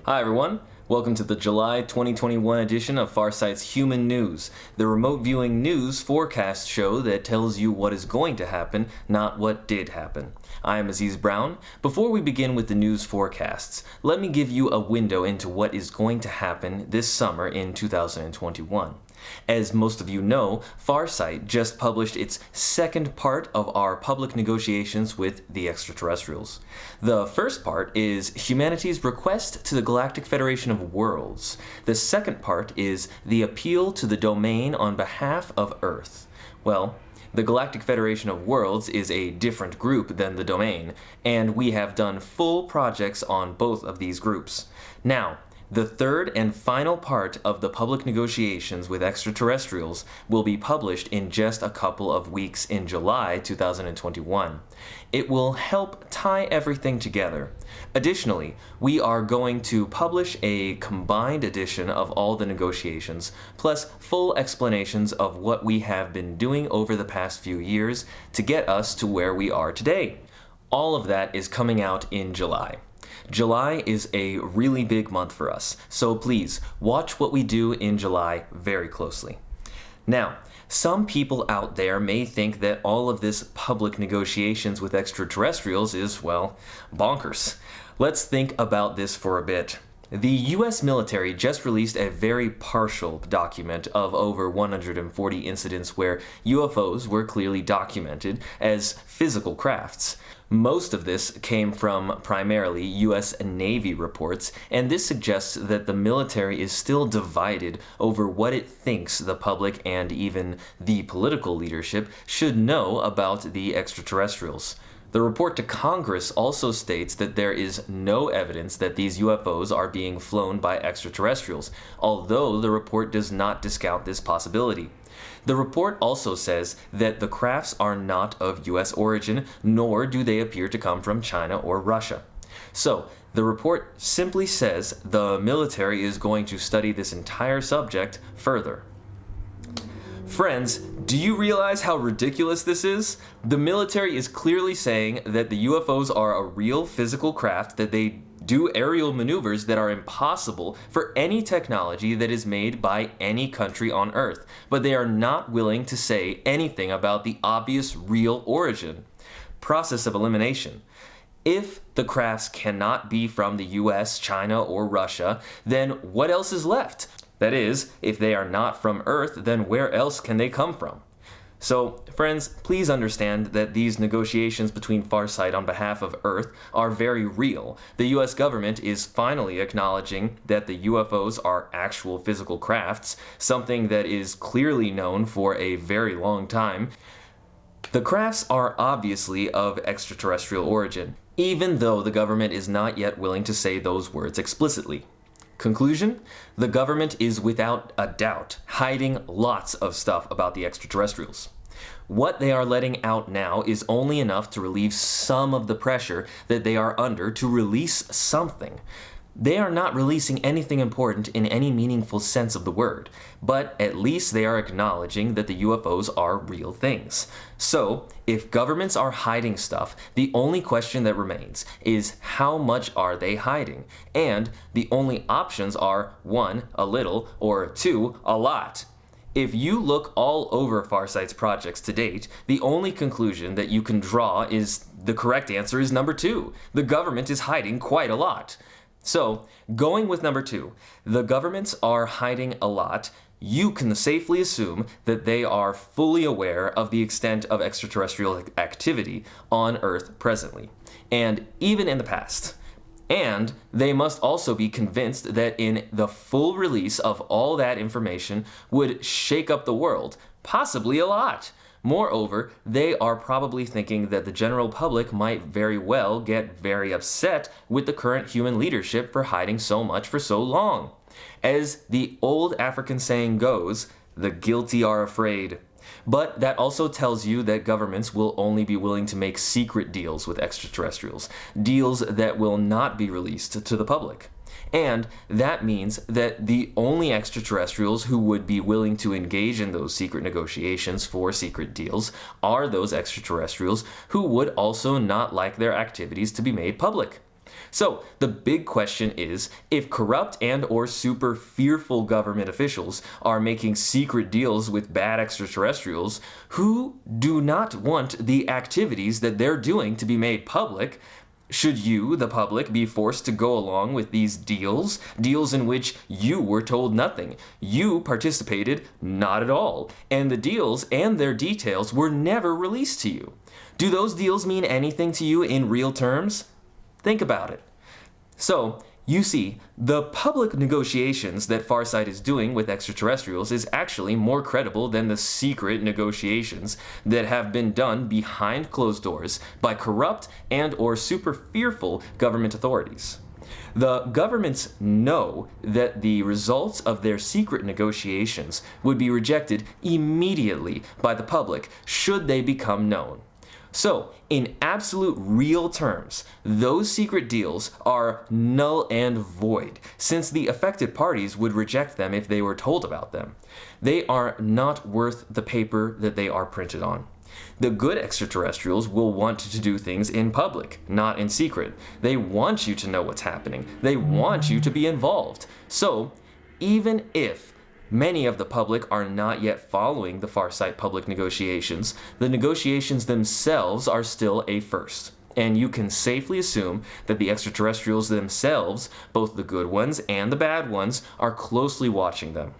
Hi everyone, welcome to the July 2021 edition of Farsight's Human News, the remote viewing news forecast show that tells you what is going to happen, not what did happen. I am Aziz Brown. Before we begin with the news forecasts, let me give you a window into what is going to happen this summer in 2021. As most of you know, Farsight just published its second part of our public negotiations with the extraterrestrials. The first part is humanity's request to the Galactic Federation of Worlds. The second part is the appeal to the domain on behalf of Earth. Well, the Galactic Federation of Worlds is a different group than the domain, and we have done full projects on both of these groups. Now, the third and final part of the public negotiations with extraterrestrials will be published in just a couple of weeks in July 2021. It will help tie everything together. Additionally, we are going to publish a combined edition of all the negotiations, plus full explanations of what we have been doing over the past few years to get us to where we are today. All of that is coming out in July. July is a really big month for us, so please watch what we do in July very closely. Now, some people out there may think that all of this public negotiations with extraterrestrials is, well, bonkers. Let's think about this for a bit. The US military just released a very partial document of over 140 incidents where UFOs were clearly documented as physical crafts. Most of this came from primarily US Navy reports, and this suggests that the military is still divided over what it thinks the public and even the political leadership should know about the extraterrestrials. The report to Congress also states that there is no evidence that these UFOs are being flown by extraterrestrials, although the report does not discount this possibility. The report also says that the crafts are not of US origin, nor do they appear to come from China or Russia. So, the report simply says the military is going to study this entire subject further. Friends, do you realize how ridiculous this is? The military is clearly saying that the UFOs are a real physical craft, that they do aerial maneuvers that are impossible for any technology that is made by any country on Earth, but they are not willing to say anything about the obvious real origin. Process of elimination. If the crafts cannot be from the US, China, or Russia, then what else is left? That is, if they are not from Earth, then where else can they come from? So, friends, please understand that these negotiations between Farsight on behalf of Earth are very real. The US government is finally acknowledging that the UFOs are actual physical crafts, something that is clearly known for a very long time. The crafts are obviously of extraterrestrial origin, even though the government is not yet willing to say those words explicitly. Conclusion? The government is without a doubt hiding lots of stuff about the extraterrestrials. What they are letting out now is only enough to relieve some of the pressure that they are under to release something. They are not releasing anything important in any meaningful sense of the word, but at least they are acknowledging that the UFOs are real things. So, if governments are hiding stuff, the only question that remains is how much are they hiding? And the only options are 1, a little, or 2, a lot. If you look all over Farsight's projects to date, the only conclusion that you can draw is the correct answer is number 2. The government is hiding quite a lot. So, going with number 2, the governments are hiding a lot. You can safely assume that they are fully aware of the extent of extraterrestrial activity on Earth presently, and even in the past. And they must also be convinced that in the full release of all that information would shake up the world, possibly a lot. Moreover, they are probably thinking that the general public might very well get very upset with the current human leadership for hiding so much for so long. As the old African saying goes, the guilty are afraid. But that also tells you that governments will only be willing to make secret deals with extraterrestrials, deals that will not be released to the public. And that means that the only extraterrestrials who would be willing to engage in those secret negotiations for secret deals are those extraterrestrials who would also not like their activities to be made public. So the big question is, if corrupt and or super fearful government officials are making secret deals with bad extraterrestrials who do not want the activities that they're doing to be made public, should you, the public, be forced to go along with these deals? Deals in which you were told nothing. You participated not at all. And the deals and their details were never released to you. Do those deals mean anything to you in real terms? Think about it. So, you see, the public negotiations that Farsight is doing with extraterrestrials is actually more credible than the secret negotiations that have been done behind closed doors by corrupt and or super fearful government authorities. The governments know that the results of their secret negotiations would be rejected immediately by the public should they become known. So, in absolute real terms, those secret deals are null and void, since the affected parties would reject them if they were told about them. They are not worth the paper that they are printed on. The good extraterrestrials will want to do things in public, not in secret. They want you to know what's happening. They want you to be involved. So, even if many of the public are not yet following the Farsight public negotiations, the negotiations themselves are still a first. And you can safely assume that the extraterrestrials themselves, both the good ones and the bad ones, are closely watching them.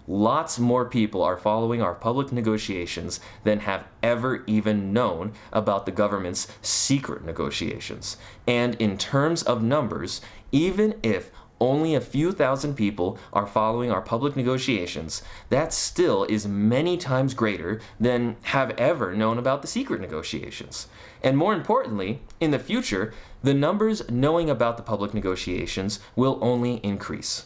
Lots more people are following our public negotiations than have ever even known about the government's secret negotiations. And in terms of numbers, even if only a few thousand people are following our public negotiations, that still is many times greater than have ever known about the secret negotiations. And more importantly, in the future, the numbers knowing about the public negotiations will only increase.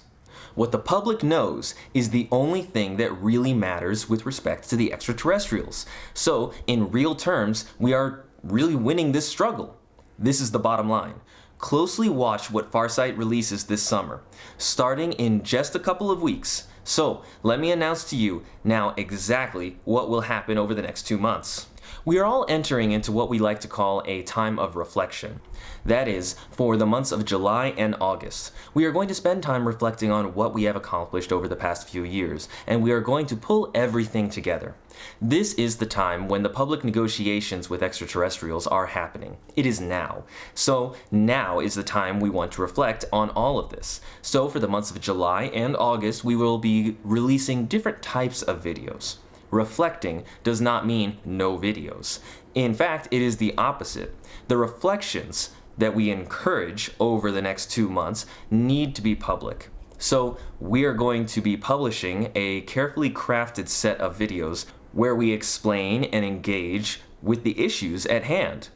What the public knows is the only thing that really matters with respect to the extraterrestrials. So, in real terms, we are really winning this struggle. This is the bottom line. Closely watch what Farsight releases this summer, starting in just a couple of weeks. So, let me announce to you now exactly what will happen over the next 2 months. We are all entering into what we like to call a time of reflection. That is, for the months of July and August, we are going to spend time reflecting on what we have accomplished over the past few years, and we are going to pull everything together. This is the time when the public negotiations with extraterrestrials are happening. It is now. So now is the time we want to reflect on all of this. So for the months of July and August, we will be releasing different types of videos. Reflecting does not mean no videos. In fact, it is the opposite. The reflections that we encourage over the next 2 months need to be public. So we are going to be publishing a carefully crafted set of videos where we explain and engage with the issues at hand.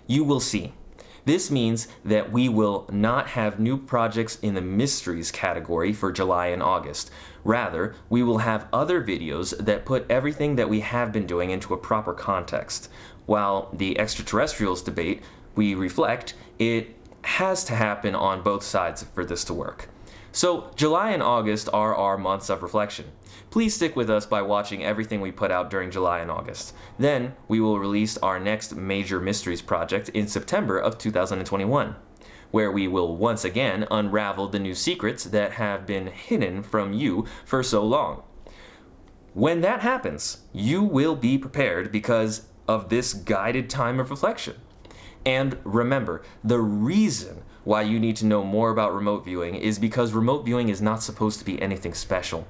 You will see. This means that we will not have new projects in the mysteries category for July and August. Rather, we will have other videos that put everything that we have been doing into a proper context. While the extraterrestrials debate, we reflect, it has to happen on both sides for this to work. So, July and August are our months of reflection. Please stick with us by watching everything we put out during July and August. Then, we will release our next major mysteries project in September of 2021, where we will once again unravel the new secrets that have been hidden from you for so long. When that happens, you will be prepared because of this guided time of reflection. And remember, the reason why you need to know more about remote viewing is because remote viewing is not supposed to be anything special.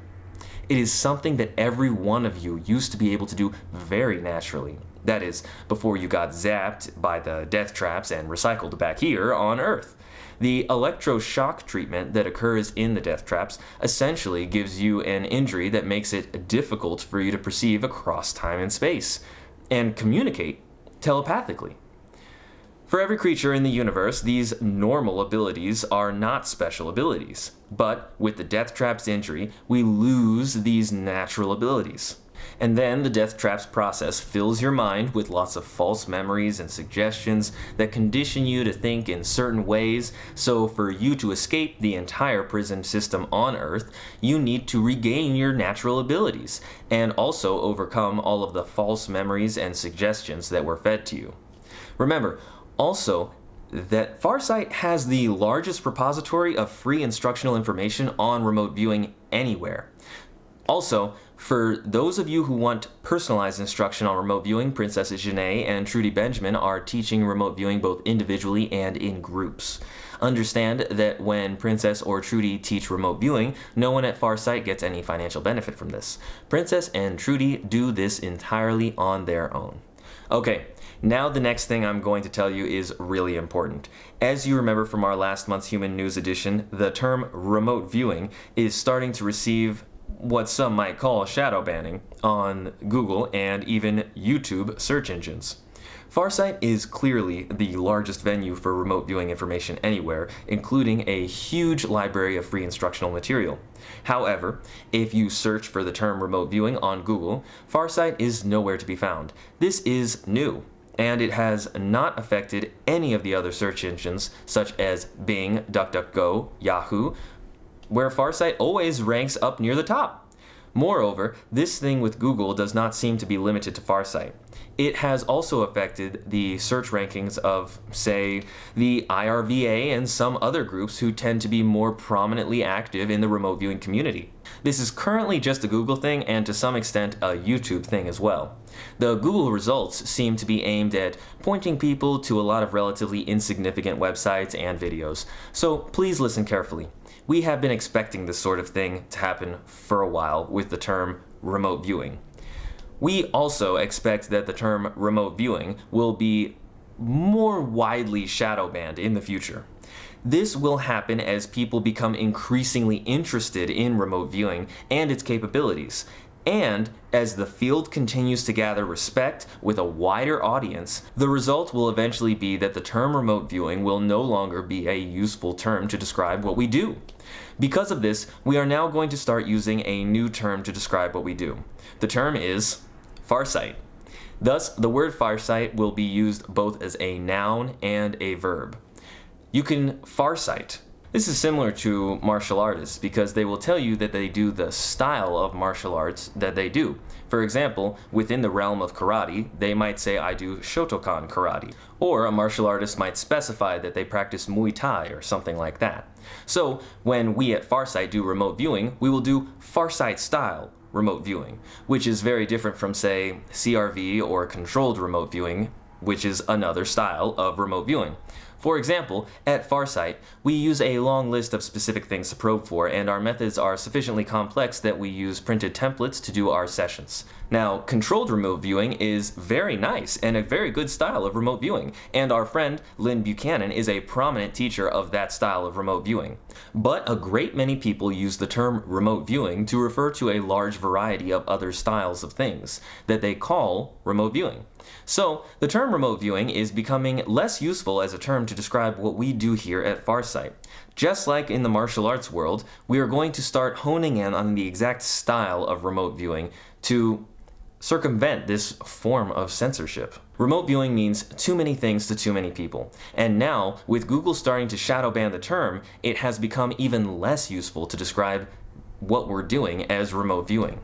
It is something that every one of you used to be able to do very naturally. That is, before you got zapped by the death traps and recycled back here on Earth. The electroshock treatment that occurs in the death traps essentially gives you an injury that makes it difficult for you to perceive across time and space and communicate telepathically. For every creature in the universe, these normal abilities are not special abilities. But with the death trap's injury, we lose these natural abilities. And then the death trap's process fills your mind with lots of false memories and suggestions that condition you to think in certain ways. So for you to escape the entire prison system on Earth, you need to regain your natural abilities and also overcome all of the false memories and suggestions that were fed to you. Remember, also, that Farsight has the largest repository of free instructional information on remote viewing anywhere. Also, for those of you who want personalized instruction on remote viewing, princesses Jeaneé and Trudy Benjamin are teaching remote viewing both individually and in groups. Understand that when Princess or Trudy teach remote viewing, no one at Farsight gets any financial benefit from this. Princess and Trudy do this entirely on their own. Okay, now the next thing I'm going to tell you is really important. As you remember from our last month's Human News edition, the term remote viewing is starting to receive what some might call shadow banning on Google and even YouTube search engines. Farsight is clearly the largest venue for remote viewing information anywhere, including a huge library of free instructional material. However, if you search for the term remote viewing on Google, Farsight is nowhere to be found. This is new, and it has not affected any of the other search engines such as Bing, DuckDuckGo, Yahoo, where Farsight always ranks up near the top. Moreover, this thing with Google does not seem to be limited to Farsight. It has also affected the search rankings of, say, the IRVA and some other groups who tend to be more prominently active in the remote viewing community. This is currently just a Google thing and to some extent a YouTube thing as well. The Google results seem to be aimed at pointing people to a lot of relatively insignificant websites and videos, so please listen carefully. We have been expecting this sort of thing to happen for a while with the term remote viewing. We also expect that the term remote viewing will be more widely shadow banned in the future. This will happen as people become increasingly interested in remote viewing and its capabilities, and as the field continues to gather respect with a wider audience. The result will eventually be that the term remote viewing will no longer be a useful term to describe what we do. Because of this, we are now going to start using a new term to describe what we do. The term is Farsight. Thus, the word Farsight will be used both as a noun and a verb. You can Farsight. This is similar to martial artists because they will tell you that they do the style of martial arts that they do. For example, within the realm of karate, they might say, I do Shotokan karate. Or a martial artist might specify that they practice Muay Thai or something like that. So when we at Farsight do remote viewing, we will do Farsight style remote viewing, which is very different from, say, CRV or controlled remote viewing, which is another style of remote viewing. For example, at Farsight, we use a long list of specific things to probe for, and our methods are sufficiently complex that we use printed templates to do our sessions. Now, controlled remote viewing is very nice and a very good style of remote viewing, and our friend Lynn Buchanan is a prominent teacher of that style of remote viewing. But a great many people use the term remote viewing to refer to a large variety of other styles of things that they call remote viewing. So, the term remote viewing is becoming less useful as a term to describe what we do here at Farsight. Just like in the martial arts world, we are going to start honing in on the exact style of remote viewing to circumvent this form of censorship. Remote viewing means too many things to too many people, and now, with Google starting to shadow ban the term, it has become even less useful to describe what we're doing as remote viewing.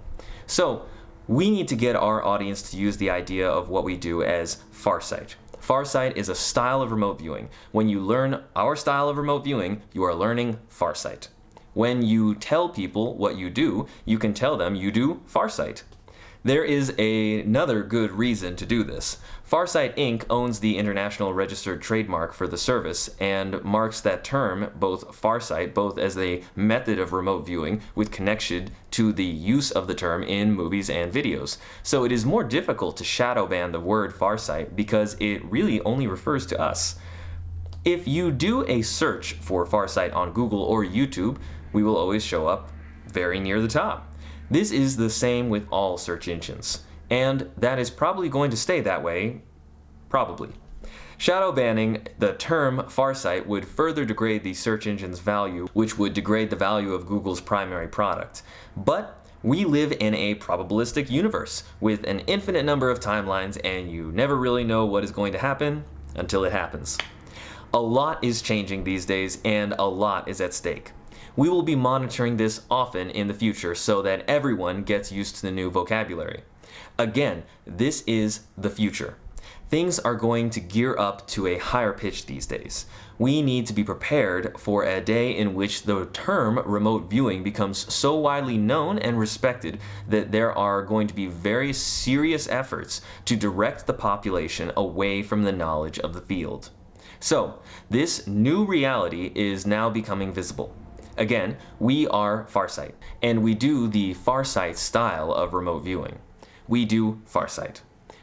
So, we need to get our audience to use the idea of what we do as Farsight. Farsight is a style of remote viewing. When you learn our style of remote viewing, you are learning Farsight. When you tell people what you do, you can tell them you do Farsight. There is another good reason to do this. Farsight Inc. owns the international registered trademark for the service and marks that term, both Farsight, both as a method of remote viewing with connection to the use of the term in movies and videos. So it is more difficult to shadow ban the word Farsight because it really only refers to us. If you do a search for Farsight on Google or YouTube, we will always show up very near the top. This is the same with all search engines, and that is probably going to stay that way, probably. Shadow banning the term Farsight would further degrade the search engine's value, which would degrade the value of Google's primary product. But we live in a probabilistic universe with an infinite number of timelines, and you never really know what is going to happen until it happens. A lot is changing these days, and a lot is at stake. We will be monitoring this often in the future so that everyone gets used to the new vocabulary. Again, this is the future. Things are going to gear up to a higher pitch these days. We need to be prepared for a day in which the term remote viewing becomes so widely known and respected that there are going to be very serious efforts to direct the population away from the knowledge of the field. So, this new reality is now becoming visible. Again, we are Farsight, and we do the Farsight style of remote viewing. We do Farsight.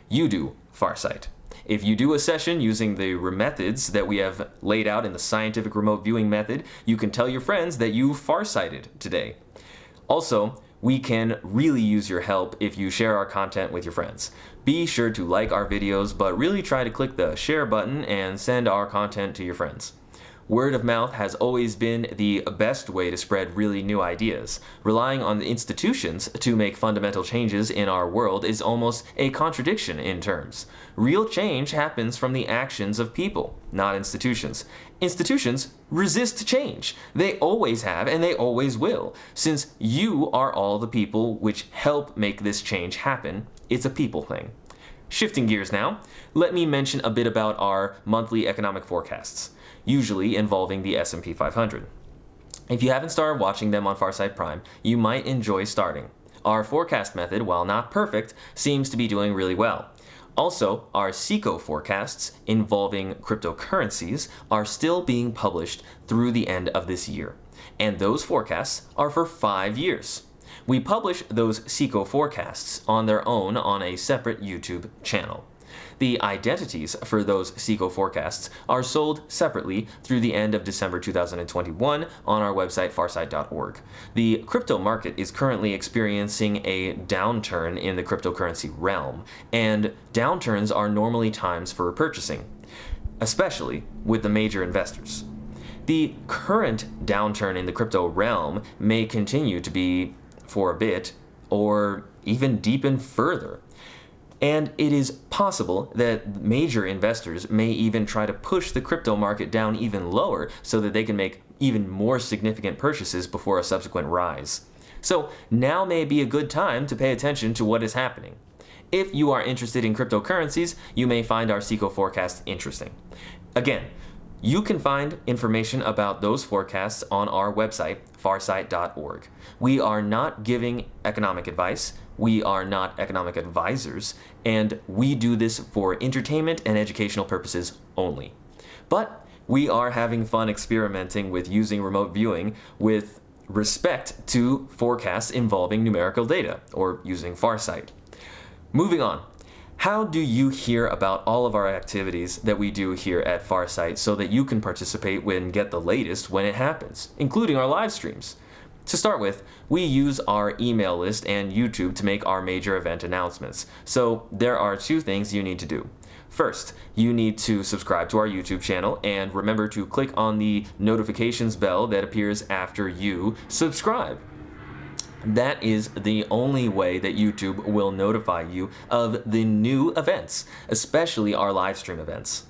You do Farsight. If you do a session using the methods that we have laid out in the scientific remote viewing method, you can tell your friends that you Farsighted today. Also, we can really use your help if you share our content with your friends. Be sure to like our videos, but really try to click the share button and send our content to your friends. Word of mouth has always been the best way to spread really new ideas. Relying on the institutions to make fundamental changes in our world is almost a contradiction in terms. Real change happens from the actions of people, not institutions. Institutions resist change. They always have and they always will. Since you are all the people which help make this change happen, it's a people thing. Shifting gears now, let me mention a bit about our monthly economic forecasts, usually involving the S&P 500. If you haven't started watching them on Farsight Prime, you might enjoy starting. Our forecast method, while not perfect, seems to be doing really well. Also, our SECO forecasts involving cryptocurrencies are still being published through the end of this year, and those forecasts are for 5 years. We publish those SECO forecasts on their own on a separate YouTube channel. The identities for those SECO forecasts are sold separately through the end of December 2021 on our website farsight.org. The crypto market is currently experiencing a downturn in the cryptocurrency realm, and downturns are normally times for repurchasing, especially with the major investors. The current downturn in the crypto realm may continue to be for a bit, or even deepen further. And it is possible that major investors may even try to push the crypto market down even lower so that they can make even more significant purchases before a subsequent rise. So now may be a good time to pay attention to what is happening. If you are interested in cryptocurrencies, you may find our SECO forecast interesting. Again, you can find information about those forecasts on our website, farsight.org. We are not giving economic advice, we are not economic advisors, and we do this for entertainment and educational purposes only. But we are having fun experimenting with using remote viewing with respect to forecasts involving numerical data, or using Farsight. Moving on. How do you hear about all of our activities that we do here at Farsight so that you can participate and get the latest when it happens, including our live streams? To start with, we use our email list and YouTube to make our major event announcements. So there are 2 things you need to do. First, you need to subscribe to our YouTube channel and remember to click on the notifications bell that appears after you subscribe. That is the only way that YouTube will notify you of the new events, especially our live stream events.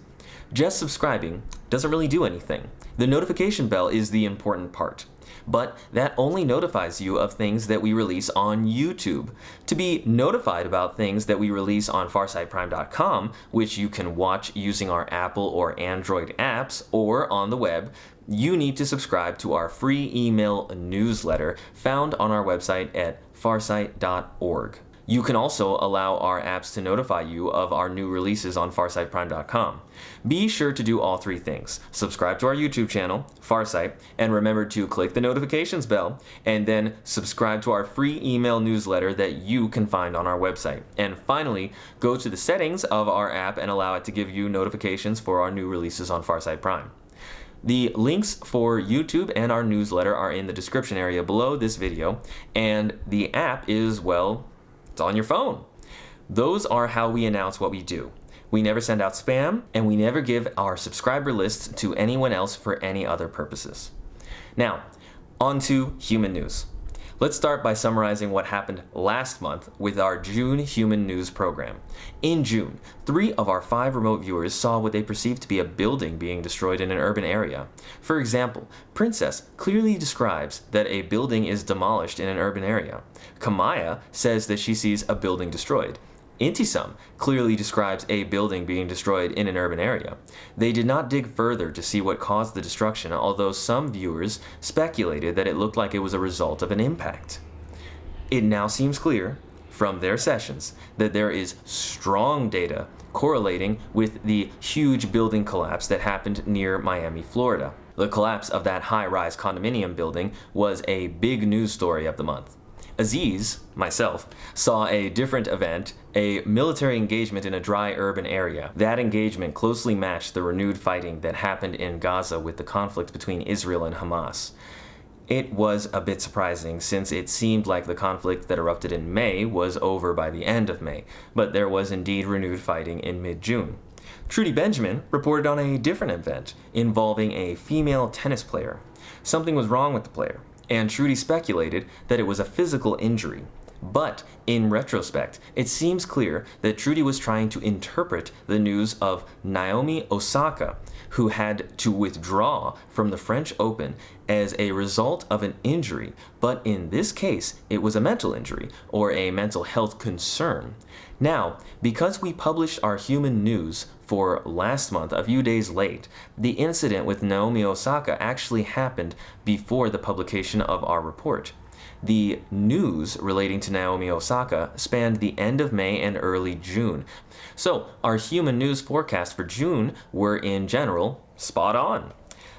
Just subscribing doesn't really do anything. The notification bell is the important part, but that only notifies you of things that we release on YouTube. To be notified about things that we release on farsightprime.com, which you can watch using our Apple or Android apps or on the web, you need to subscribe to our free email newsletter found on our website at farsight.org. You can also allow our apps to notify you of our new releases on farsightprime.com. Be sure to do all 3 things. Subscribe to our YouTube channel, Farsight, and remember to click the notifications bell, and then subscribe to our free email newsletter that you can find on our website. And finally, go to the settings of our app and allow it to give you notifications for our new releases on Farsight Prime. The links for YouTube and our newsletter are in the description area below this video, and the app is, well, it's on your phone. Those are how we announce what we do. We never send out spam, and we never give our subscriber lists to anyone else for any other purposes. Now, on to human news. Let's start by summarizing what happened last month with our June Human News program. In June, 3 of our 5 remote viewers saw what they perceived to be a building being destroyed in an urban area. For example, Princess clearly describes that a building is demolished in an urban area. Kahmia says that she sees a building destroyed. Intysam clearly describes a building being destroyed in an urban area. They did not dig further to see what caused the destruction, although some viewers speculated that it looked like it was a result of an impact. It now seems clear from their sessions that there is strong data correlating with the huge building collapse that happened near Miami, Florida. The collapse of that high-rise condominium building was a big news story of the month. Aziz, myself, saw a different event, a military engagement in a dry urban area. That engagement closely matched the renewed fighting that happened in Gaza with the conflict between Israel and Hamas. It was a bit surprising since it seemed like the conflict that erupted in May was over by the end of May, but there was indeed renewed fighting in mid-June. Trudy Benjamin reported on a different event involving a female tennis player. Something was wrong with the player, and Trudy speculated that it was a physical injury. But in retrospect, it seems clear that Trudy was trying to interpret the news of Naomi Osaka, who had to withdraw from the French Open as a result of an injury, but in this case, it was a mental injury or a mental health concern. Now, because we published our human news for last month a few days late, the incident with Naomi Osaka actually happened before the publication of our report. The news relating to Naomi Osaka spanned the end of May and early June. So our human news forecast for June were in general spot on.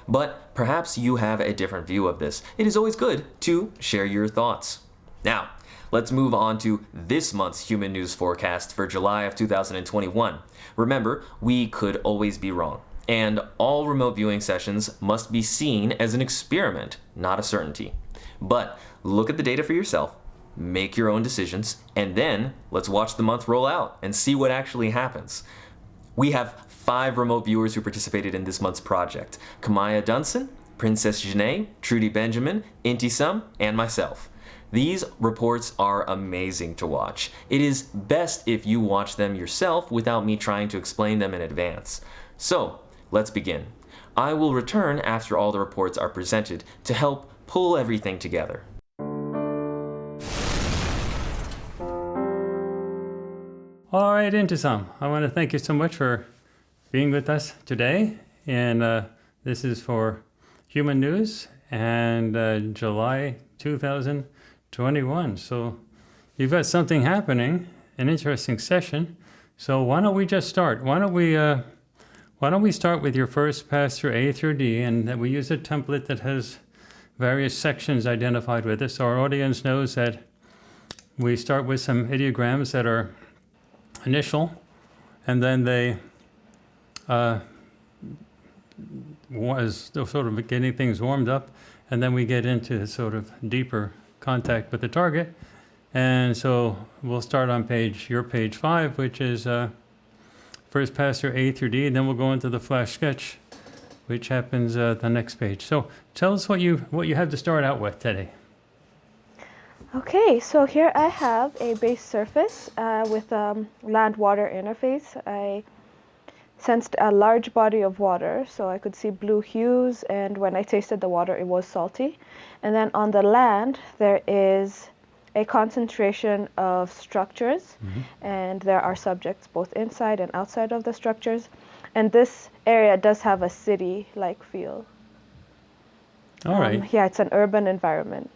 But perhaps you have a different view of this. It is always good to share your thoughts. Now, let's move on to this month's human news forecast for July of 2021. Remember, we could always be wrong. And all remote viewing sessions must be seen as an experiment, not a certainty. But look at the data for yourself, make your own decisions, and then let's watch the month roll out and see what actually happens. We have 5 remote viewers who participated in this month's project: Kahmia Dunson, PrinCess Jeaneé, Trudy Benjamin, Intysam, and myself. These reports are amazing to watch. It is best if you watch them yourself without me trying to explain them in advance. So, let's begin. I will return after all the reports are presented to help pull everything together. All right, Intysam, I want to thank you so much for being with us today. And this is for Human News and July 2021. So you've got something happening, an interesting session. So why don't we just start? Why don't we start with your first pass through A through D, and that we use a template that has various sections identified with it. So our audience knows that we start with some ideograms that are initial, and then they was sort of getting things warmed up, and then we get into sort of deeper contact with the target. And so we'll start on your page 5, which is first pass through A through D, and then we'll go into the flash sketch, which happens the next page. So tell us what you have to start out with today. Okay, so here I have a base surface with a land-water interface. I sensed a large body of water, so I could see blue hues, and when I tasted the water, it was salty. And then on the land, there is a concentration of structures, and there are subjects both inside and outside of the structures. And this area does have a city-like feel. All right. Yeah, it's an urban environment.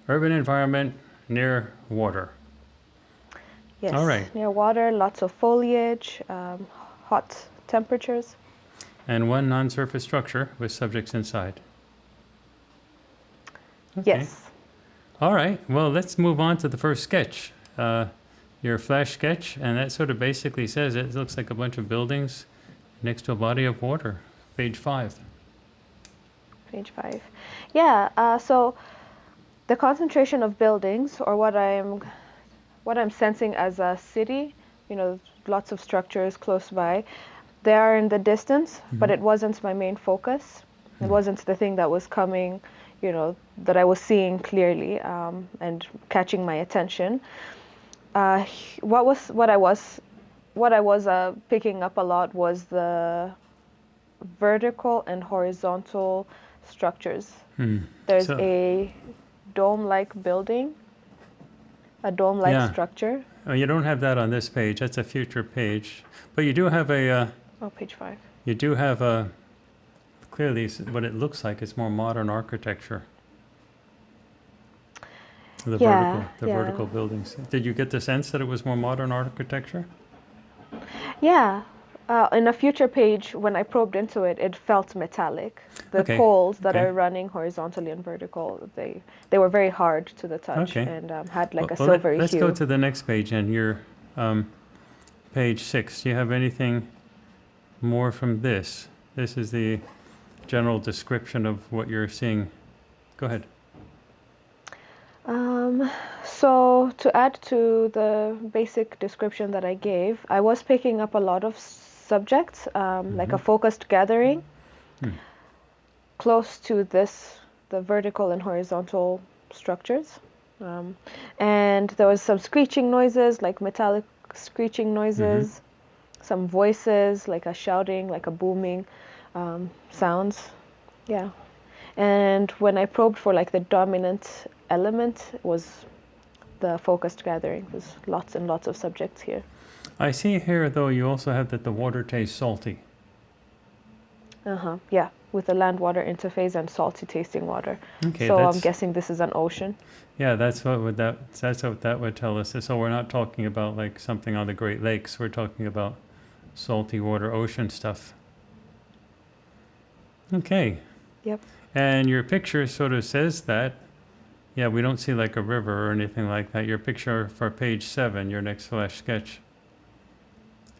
Urban environment near water. Yes, all right. Near water, lots of foliage, hot temperatures. And one non-surface structure with subjects inside. Okay. Yes. All right, well, let's move on to the first sketch, your flash sketch, and that sort of basically says it looks like a bunch of buildings next to a body of water. Page 5. Page 5. Yeah, so the concentration of buildings, or what I'm sensing as a city, lots of structures close by, they are in the distance, but it wasn't my main focus. It wasn't the thing that was coming, that I was seeing clearly and catching my attention. What I was picking up a lot was the vertical and horizontal structures. There's a dome-like building, a dome-like structure. Oh, you don't have that on this page. That's a future page. But you do have a, Oh, page 5. you do have a, clearly what it looks like is more modern architecture. The vertical buildings. Did you get the sense that it was more modern architecture? Yeah. In a future page, when I probed into it, it felt metallic. The Okay, poles that okay. are running horizontally and vertical, they were very hard to the touch Okay. and had like a Well, silvery let's hue. go to the next page, and your page 6. Do you have anything more from this? This is the general description of what you're seeing. Go ahead. So to add to the basic description that I gave, I was picking up a lot of subjects, like a focused gathering, close to this, the vertical and horizontal structures. And there was some screeching noises, like metallic screeching noises, some voices, like a shouting, like a booming sounds. Yeah. And when I probed for like the dominant element, was the focused gathering. There's lots and lots of subjects here. I see here, though, you also have that the water tastes salty. Yeah, with the land-water interface and salty tasting water. Okay, so I'm that's- guessing this is an ocean. Yeah, that's what that would tell us. So we're not talking about like something on the Great Lakes. We're talking about salty water, ocean stuff. Okay. Yep. And your picture sort of says that. Yeah, we don't see like a river or anything like that. Your picture for page 7, your next flash sketch.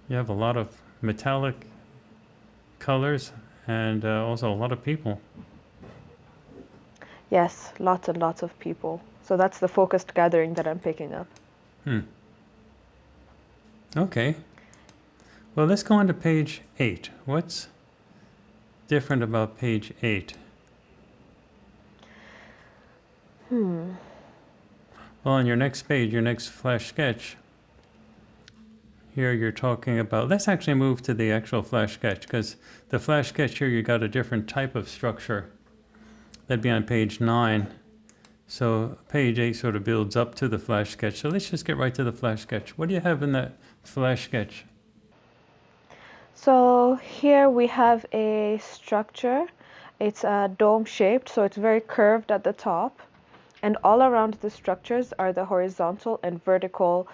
You have a lot of metallic colors and also a lot of people. Yes, lots and lots of people. So that's the focused gathering that I'm picking up. Okay. Well, let's go on to page 8. What's different about page 8? Well, on your next page, your next flash sketch, here you're talking about, let's actually move to the actual flash sketch, because the flash sketch here, you got a different type of structure. That'd be on page 9. So page 8 sort of builds up to the flash sketch. So let's just get right to the flash sketch. What do you have in that flash sketch? So here we have a structure. It's dome shaped, so it's very curved at the top. And all around the structures are the horizontal and vertical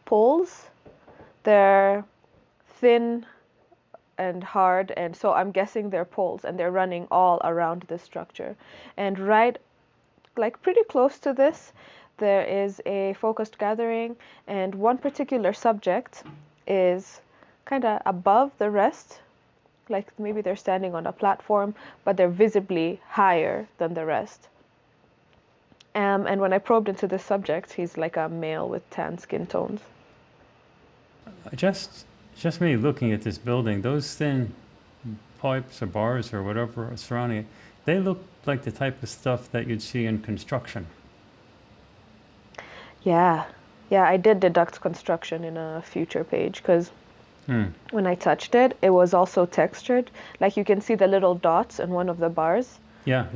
poles. They're thin and hard, and so I'm guessing they're poles, and they're running all around the structure. And right, like pretty close to this, there is a focused gathering, and one particular subject is kind of above the rest, like maybe they're standing on a platform, but they're visibly higher than the rest. And when I probed into this subject, he's like a male with tan skin tones. Just me looking at this building, those thin pipes or bars or whatever surrounding it, they look like the type of stuff that you'd see in construction. Yeah, I did deduct construction in a future page because when I touched it, it was also textured. Like you can see the little dots in one of the bars. Yeah.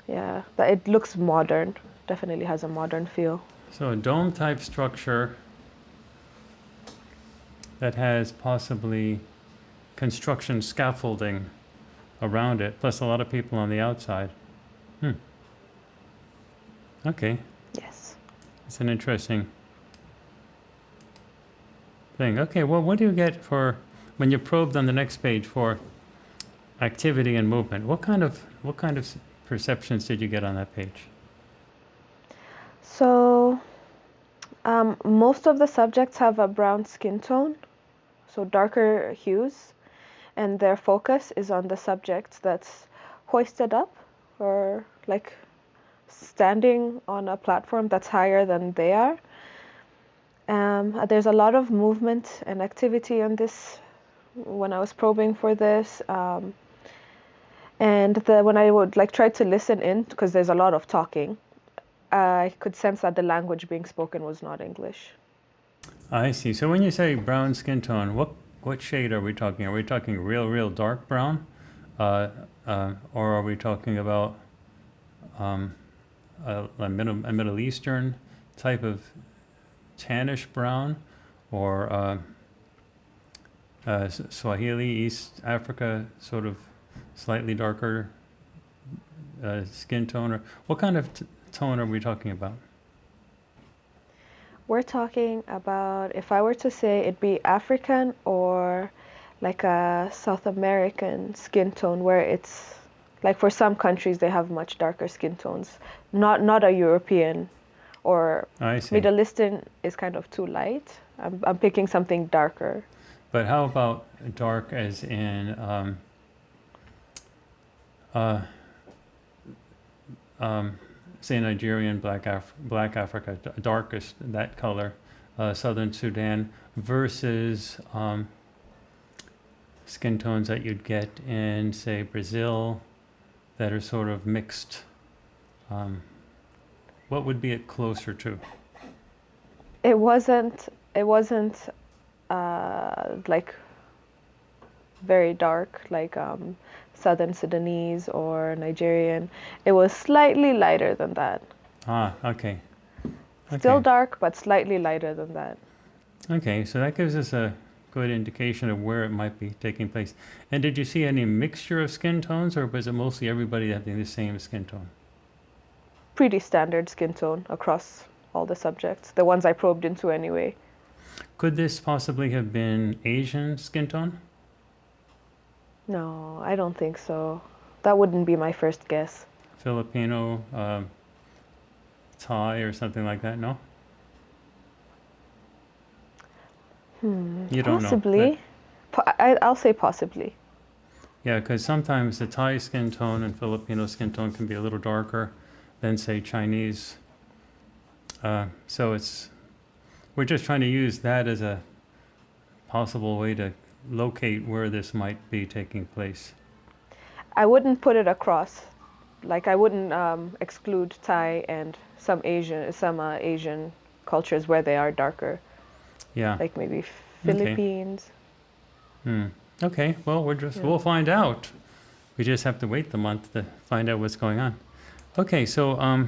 Yeah, but it looks modern. Definitely has a modern feel. So a dome type structure that has possibly construction scaffolding around it, plus a lot of people on the outside. Okay. Yes. It's an interesting thing. Okay, well, what do you get for when you probed on the next page for activity and movement? What kind of perceptions did you get on that page? So most of the subjects have a brown skin tone, so darker hues, and their focus is on the subject that's hoisted up or like standing on a platform that's higher than they are. There's a lot of movement and activity on this when I was probing for this. And when I would like try to listen in, because there's a lot of talking, I could sense that the language being spoken was not English. I see. So when you say brown skin tone, what shade are we talking? Are we talking real dark brown? Or are we talking about a Middle Eastern type of tannish brown, or Swahili, East Africa, sort of slightly darker skin tone? Or what kind of tone are we talking about? We're talking about, if I were to say, it'd be African or like a South American skin tone, where it's like for some countries they have much darker skin tones. Not a European or I see. Middle Eastern is kind of too light. I'm picking something darker. But how about dark as in say Nigerian Black Africa, darkest, that color, Southern Sudan, versus skin tones that you'd get in, say, Brazil, that are sort of mixed. What would be it closer to? It wasn't like very dark, like Southern Sudanese or Nigerian. It was slightly lighter than that. Ah, okay. Still Okay. dark, but slightly lighter than that. Okay, so that gives us a good indication of where it might be taking place. And did you see any mixture of skin tones, or was it mostly everybody having the same skin tone? Pretty standard skin tone across all the subjects, the ones I probed into anyway. Could this possibly have been Asian skin tone? No, I don't think so. That wouldn't be my first guess. Filipino, Thai, or something like that? No? You don't know. Possibly. I'll say possibly. Yeah, because sometimes the Thai skin tone and Filipino skin tone can be a little darker than, say, Chinese. So we're just trying to use that as a possible way to locate where this might be taking place. I wouldn't put it across. Like I wouldn't exclude Thai and some Asian cultures where they are darker, Yeah. like maybe Philippines. Okay. Well, we'll find out. We just have to wait the month to find out what's going on. Okay. So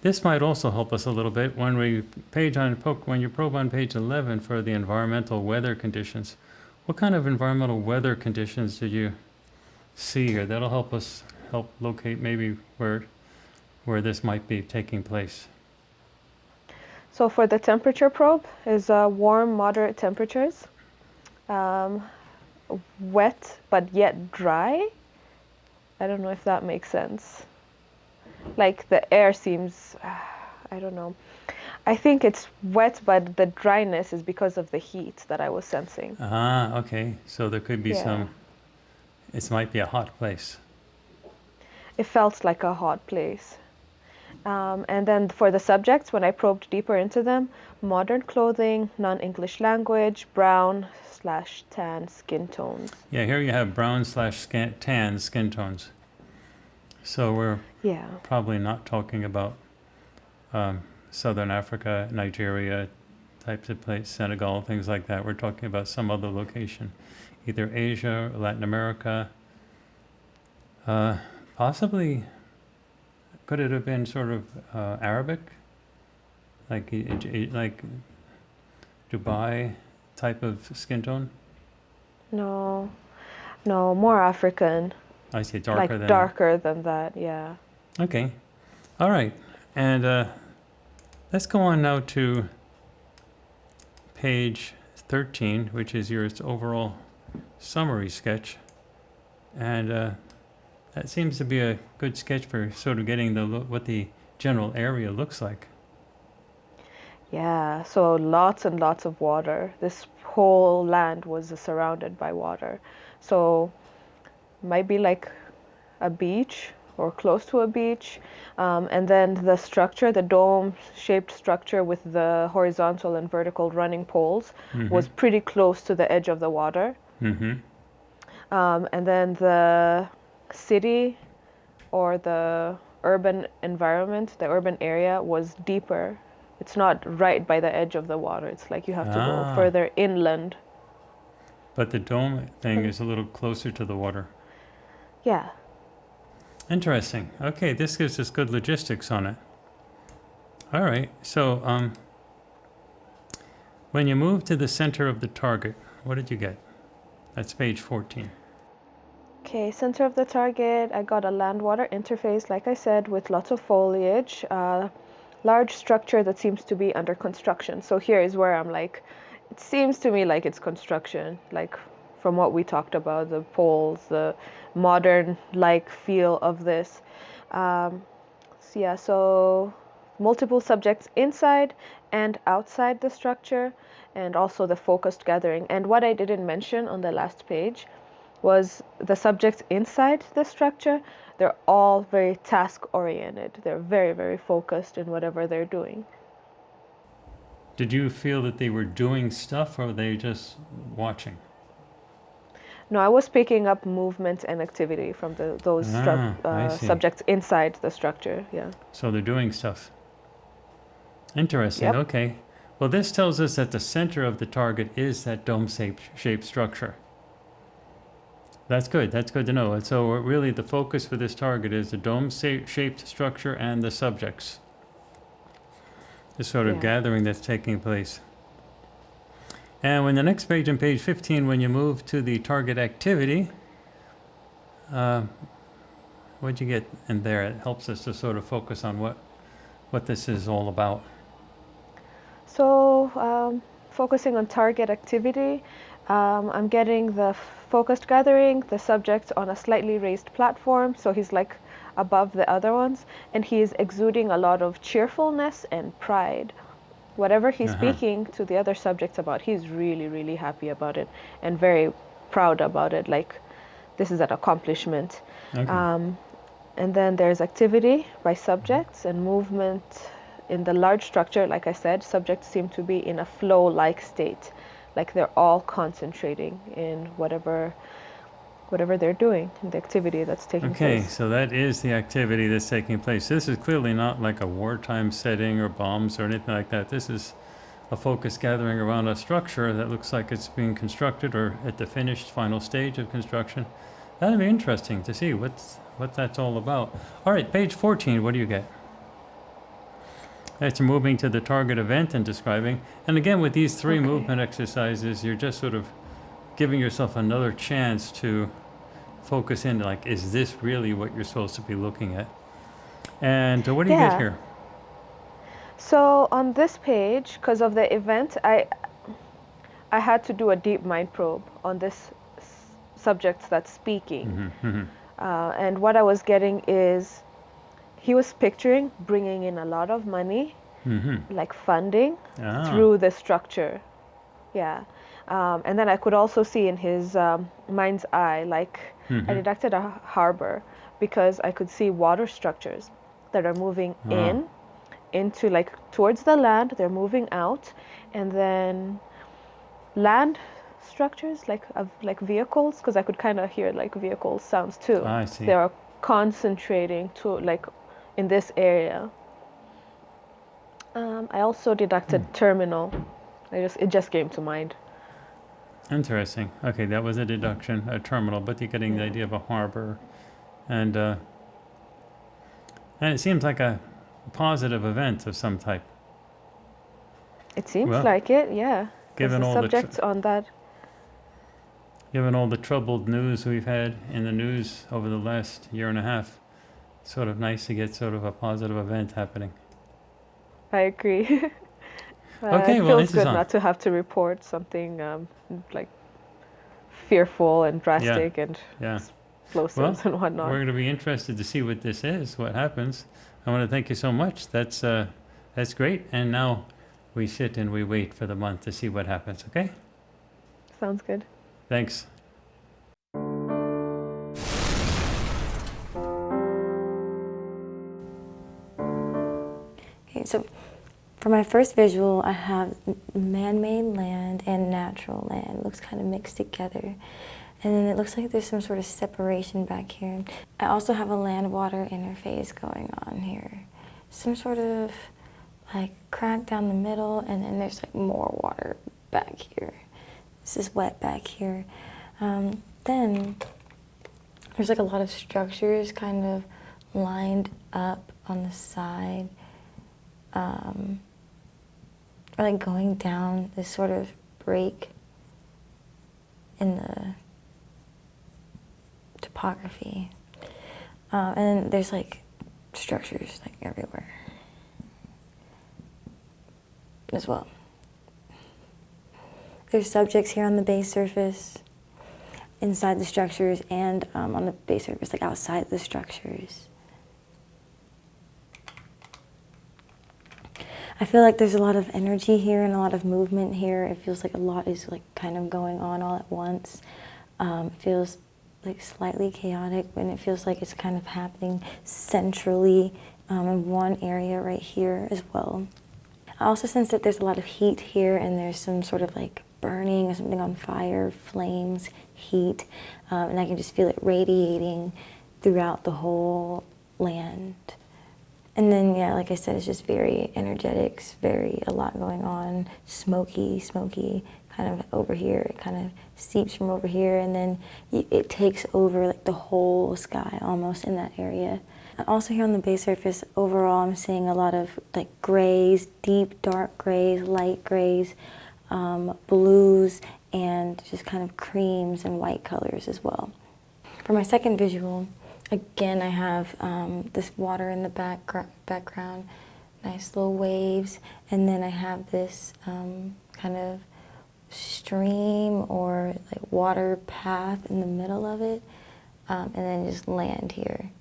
this might also help us a little bit when you probe on page 11 for the environmental weather conditions. What kind of environmental weather conditions did you see here? That'll help us locate maybe where this might be taking place. So for the temperature probe is warm, moderate temperatures, wet but yet dry. I don't know if that makes sense. Like the air seems, I don't know. I think it's wet, but the dryness is because of the heat that I was sensing. Ah, okay. So there could be it might be a hot place. It felt like a hot place. And then for the subjects, when I probed deeper into them, modern clothing, non-English language, brown/tan skin tones. Yeah, here you have brown/tan skin tones. So we're probably not talking about Southern Africa, Nigeria types of place, Senegal, things like that. We're talking about some other location, either Asia or Latin America. Possibly, could it have been sort of Arabic, like Dubai type of skin tone? No, more African. I see, darker than darker than that, yeah. Okay, all right, and let's go on now to page 13, which is your overall summary sketch, and that seems to be a good sketch for sort of getting what the general area looks like. Yeah, so lots and lots of water. This whole land was surrounded by water. So might be like a beach or close to a beach. And then the structure, the dome-shaped structure with the horizontal and vertical running poles was pretty close to the edge of the water. And then the city or the urban environment, the urban area was deeper. It's not right by the edge of the water. It's like you have to go further inland. But the dome thing is a little closer to the water. Yeah. Interesting. Okay, this gives us good logistics on it. All right, so When you move to the center of the target, what did you get? That's page 14. Okay, center of the target, I got a land-water interface, like I said, with lots of foliage, large structure that seems to be under construction. So here is where I'm like, it seems to me like it's construction, like from what we talked about, the poles, the modern-like feel of this. So multiple subjects inside and outside the structure, and also the focused gathering. And what I didn't mention on the last page was the subjects inside the structure. They're all very task-oriented. They're very, very focused in whatever they're doing. Did you feel that they were doing stuff, or were they just watching? No, I was picking up movement and activity from those I see. subjects inside the structure. Yeah. So they're doing stuff. Interesting. Yep. Okay. Well, this tells us that the center of the target is that dome-shaped structure. That's good. That's good to know. And so really the focus for this target is the dome-shaped structure and the subjects. This sort of gathering that's taking place. And when the next page, on page 15, when you move to the target activity, what'd you get in there? It helps us to sort of focus on what this is all about. So focusing on target activity, I'm getting the focused gathering, the subject on a slightly raised platform, so he's like above the other ones, and he's exuding a lot of cheerfulness and pride. Whatever he's speaking to the other subjects about, he's really, really happy about it and very proud about it, like this is an accomplishment. Okay. And then there's activity by subjects and movement in the large structure. Like I said, subjects seem to be in a flow-like state, like they're all concentrating in whatever they're doing, in the activity that's taking place. Okay, so that is the activity that's taking place. This is clearly not like a wartime setting or bombs or anything like that. This is a focus gathering around a structure that looks like it's being constructed or at the finished final stage of construction. That'd be interesting to see what that's all about. All right, page 14, what do you get? That's moving to the target event and describing. And again, with these three movement exercises, you're just sort of giving yourself another chance to focus in, like, is this really what you're supposed to be looking at? And what do you get here? So on this page, because of the event, I had to do a deep mind probe on this subject that's speaking. And what I was getting is he was picturing bringing in a lot of money, like funding, through the structure. Yeah. And then I could also see in his mind's eye, like I deducted a harbor because I could see water structures that are moving into like towards the land, they're moving out, and then land structures like vehicles, because I could kind of hear like vehicle sounds too. I see. They are concentrating to like in this area. I also deducted terminal. It just came to mind. Interesting. Okay, that was a deduction, a terminal, but you're getting the idea of a harbor, and it seems like a positive event of some type. It seems like it, yeah. Given the all subjects on that. Given all the troubled news we've had in the news over the last year and a half, sort of nice to get sort of a positive event happening. I agree. Okay, it well, feels good not to have to report something like fearful and drastic and explosives and whatnot. We're going to be interested to see what this is, what happens. I want to thank you so much. That's great. And now we sit and we wait for the month to see what happens, okay? Sounds good. Thanks. Okay, so for my first visual, I have man-made land and natural land. It looks kind of mixed together. And then it looks like there's some sort of separation back here. I also have a land-water interface going on here. Some sort of like crack down the middle, and then there's like more water back here. This is wet back here. Then there's like a lot of structures kind of lined up on the side. or like going down this sort of break in the topography. And there's like structures like everywhere as well. There's subjects here on the base surface, inside the structures, and on the base surface, like outside the structures. I feel like there's a lot of energy here and a lot of movement here. It feels like a lot is like kind of going on all at once. It feels like slightly chaotic, and it feels like it's kind of happening centrally in one area right here as well. I also sense that there's a lot of heat here, and there's some sort of like burning or something on fire, flames, heat, and I can just feel it radiating throughout the whole land. And then, yeah, like I said, it's just very energetic, a lot going on, smoky, kind of over here. It kind of seeps from over here, and then it takes over like the whole sky almost in that area. Also here on the base surface, overall, I'm seeing a lot of like grays, deep dark grays, light grays, blues, and just kind of creams and white colors as well. For my second visual, again, I have this water in the background, nice little waves, and then I have this kind of stream or like water path in the middle of it, and then just land here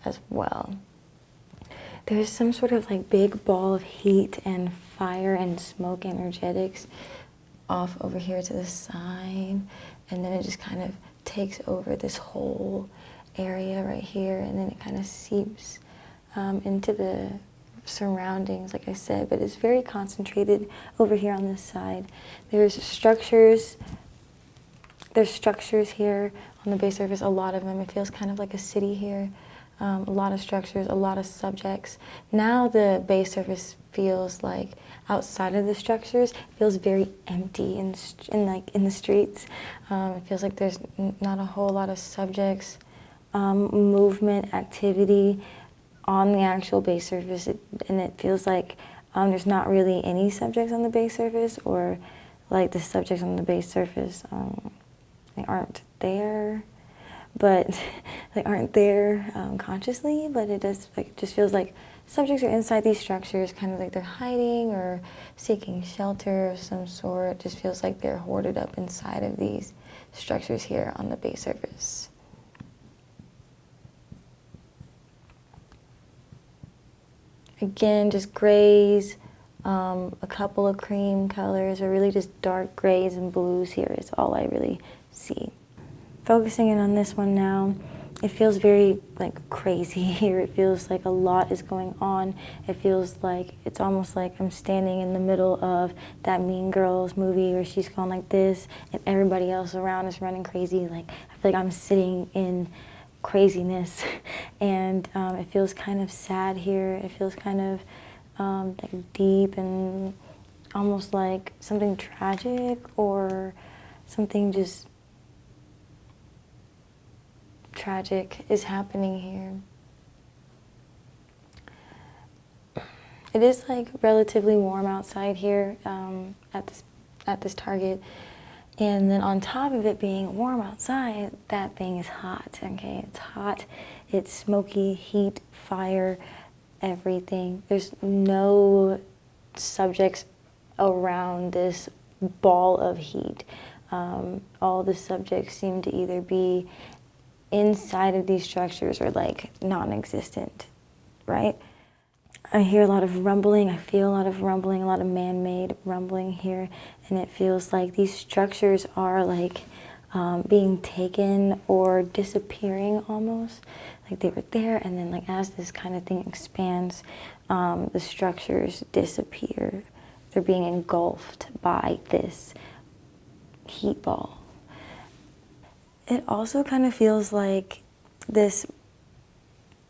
as well. There's some sort of like big ball of heat and fire and smoke energetics off over here to the side, and then it just kind of takes over this whole area right here, and then it kind of seeps into the surroundings, like I said, but it's very concentrated over here on this side. There's structures here on the base surface, a lot of them. It feels kind of like a city here. A lot of structures, a lot of subjects. Now the base surface feels like outside of the structures, it feels very empty in the streets. It feels like there's not a whole lot of subjects, movement, activity on the actual base surface, and it feels like there's not really any subjects on the base surface, or like the subjects on the base surface they aren't there. But they aren't there consciously, but it does like just feels like subjects are inside these structures, kind of like they're hiding or seeking shelter of some sort. It just feels like they're hoarded up inside of these structures here on the base surface. Again, just grays, a couple of cream colors, or really just dark grays and blues here is all I really see. Focusing in on this one now, it feels very like crazy here. It feels like a lot is going on. It feels like it's almost like I'm standing in the middle of that Mean Girls movie where she's going like this and everybody else around is running crazy. Like I feel like I'm sitting in craziness, and it feels kind of sad here. It feels kind of like deep and almost like something tragic or something just tragic is happening here. It is like relatively warm outside here at this target, and then on top of it being warm outside, that thing is hot. Okay, it's hot, it's smoky, heat, fire, everything. There's no subjects around this ball of heat. All the subjects seem to either be inside of these structures or like non-existent, right? I hear a lot of rumbling, I feel a lot of rumbling, a lot of man-made rumbling here, and it feels like these structures are like being taken or disappearing almost. Like they were there, and then like as this kind of thing expands, the structures disappear. They're being engulfed by this heat ball. It also kind of feels like this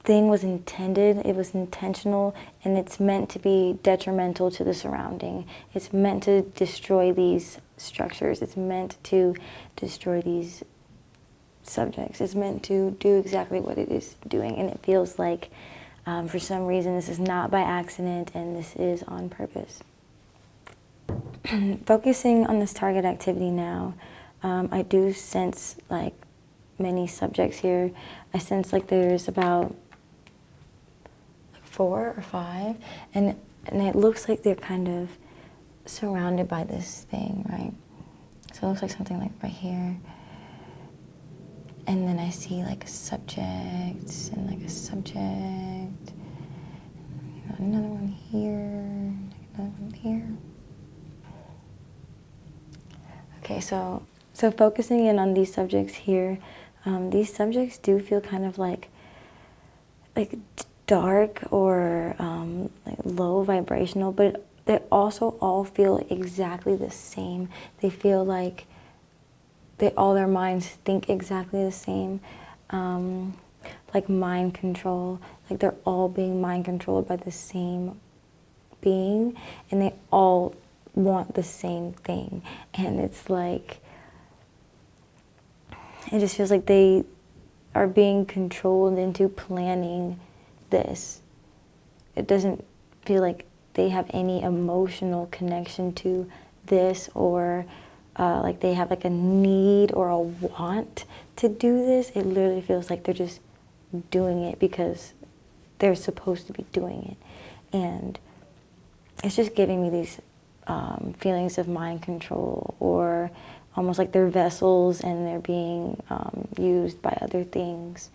thing was intended, it was intentional, and it's meant to be detrimental to the surrounding. It's meant to destroy these structures. It's meant to destroy these subjects. It's meant to do exactly what it is doing, and it feels like for some reason this is not by accident and this is on purpose. Focusing on this target activity now, I do sense like many subjects here. I sense like there's about 4 or 5, and it looks like they're kind of surrounded by this thing, right? So it looks like something like right here. And then I see like a subject and like a subject. Another one here, another one here. Okay, so focusing in on these subjects here, these subjects do feel kind of like dark or like low vibrational, but they also all feel exactly the same. They feel like all their minds think exactly the same, like mind control. Like they're all being mind controlled by the same being, and they all want the same thing. And it's like, it just feels like they are being controlled into planning this. It doesn't feel like they have any emotional connection to this, or like they have like a need or a want to do this. It literally feels like they're just doing it because they're supposed to be doing it. And it's just giving me these feelings of mind control, or almost like they're vessels and they're being used by other things.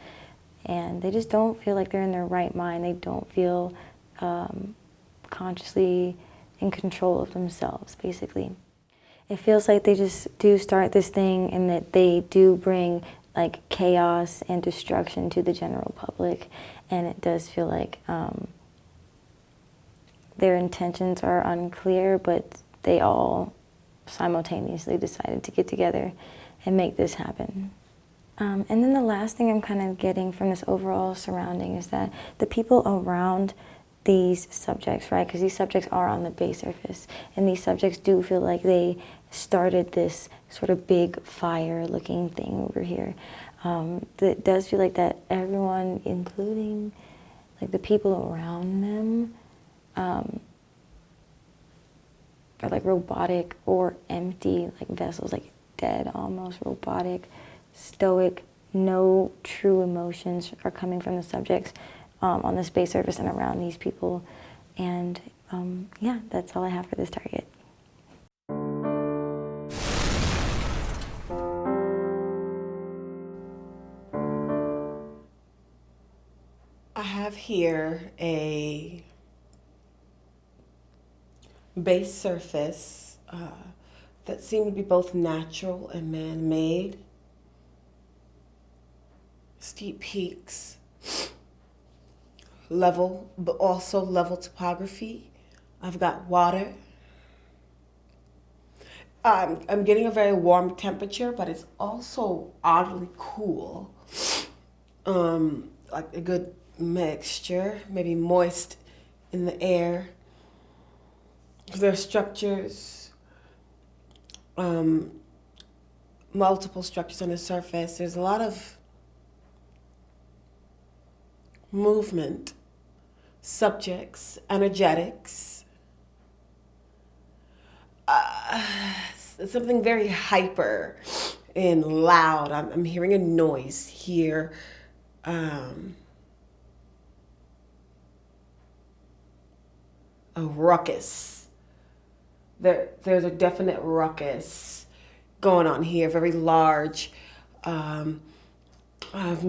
And they just don't feel like they're in their right mind. They don't feel consciously in control of themselves, basically. It feels like they just do start this thing, and that they do bring like chaos and destruction to the general public. And it does feel like their intentions are unclear, but they all simultaneously decided to get together and make this happen. And then the last thing I'm kind of getting from this overall surrounding is that the people around these subjects, right, because these subjects are on the base surface, and these subjects do feel like they started this sort of big fire-looking thing over here. It does feel like that everyone, including like the people around them, are like robotic or empty, like vessels, like dead, almost robotic, stoic. No true emotions are coming from the subjects on the space surface and around these people. And yeah, that's all I have for this target. I have here a base surface that seem to be both natural and man-made. Steep peaks, level, but also level topography. I've got water. I'm getting a very warm temperature, but it's also oddly cool. Like a good mixture, maybe moist in the air. There are structures, multiple structures on the surface. There's a lot of movement, subjects, energetics. Something very hyper and loud. I'm hearing a noise here. A ruckus. There's a definite ruckus going on here, very large. I'm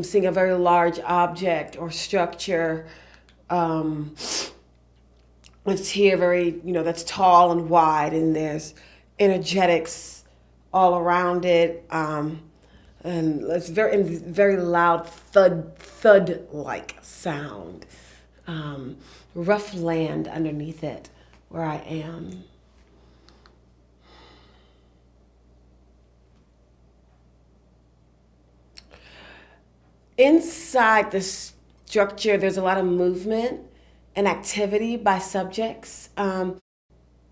seeing a very large object or structure. It's here very, that's tall and wide, and there's energetics all around it. And it's very loud thud-like sound. Rough land underneath it where I am. Inside the structure, there's a lot of movement and activity by subjects.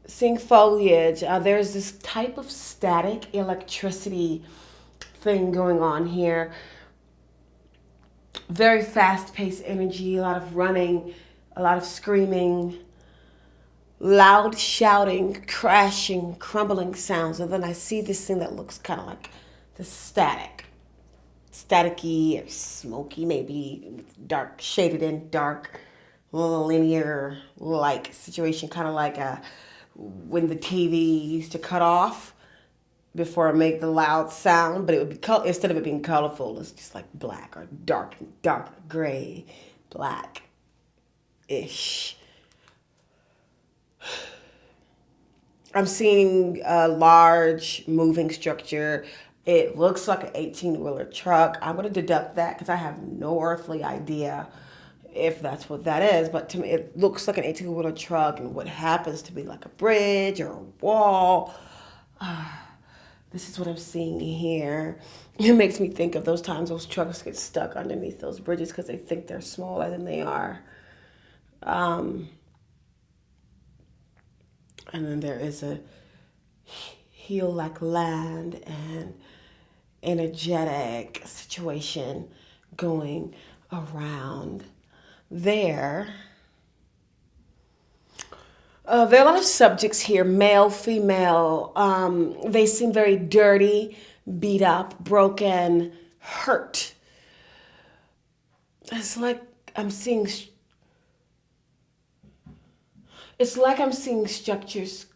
Seeing foliage, there's this type of static electricity thing going on here. Very fast-paced energy, a lot of running, a lot of screaming. loud shouting, crashing, crumbling sounds. And then I see this thing that looks kind of like the staticky or smoky, maybe dark, shaded in dark, linear like situation, kind of like when the TV used to cut off before it make the loud sound, but it would be instead of it being colorful, it's just like black or dark gray, black-ish. I'm seeing a large moving structure. It looks like an 18-wheeler truck. I'm going to deduct that because I have no earthly idea if that's what that is. But to me, it looks like an 18-wheeler truck and what happens to be like a bridge or a wall. This is what I'm seeing here. It makes me think of those times those trucks get stuck underneath those bridges because they think they're smaller than they are. And then there is a heel like land and energetic situation going around there. There are a lot of subjects here, male, female. They seem very dirty, beat up, broken, hurt. It's like I'm seeing structures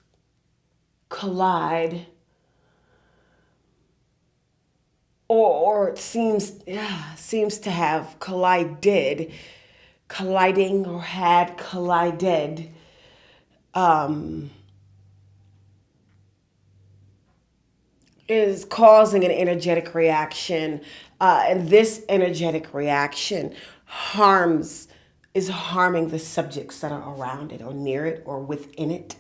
collide, or it seems to have colliding or had collided. Is causing an energetic reaction, and this energetic reaction is harming the subjects that are around it or near it or within it,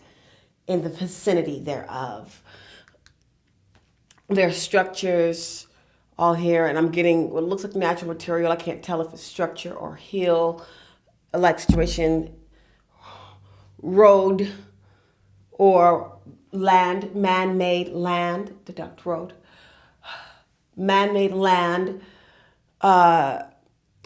in the vicinity thereof. There are structures all here, and I'm getting what looks like natural material. I can't tell if it's structure or hill-like situation, road or land, man-made land, deduct road, man-made land.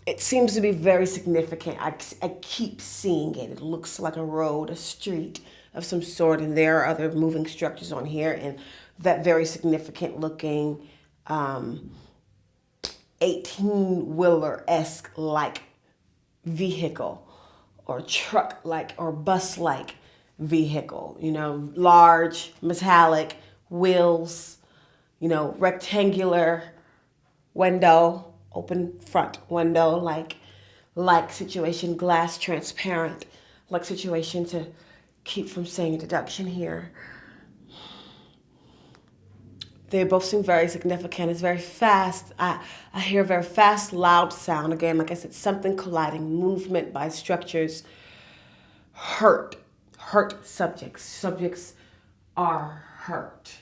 It seems to be very significant. I keep seeing it. It looks like a road, a street of some sort, and there are other moving structures on here, and that very significant looking 18-wheeler-esque like vehicle or truck-like or bus-like vehicle, large, metallic wheels, rectangular window, open front window, like situation, glass transparent, like situation, to keep from saying deduction here. They both seem very significant. It's very fast. I hear a very fast, loud sound. Again, like I said, something colliding, movement by structures, hurt subjects. Subjects are hurt.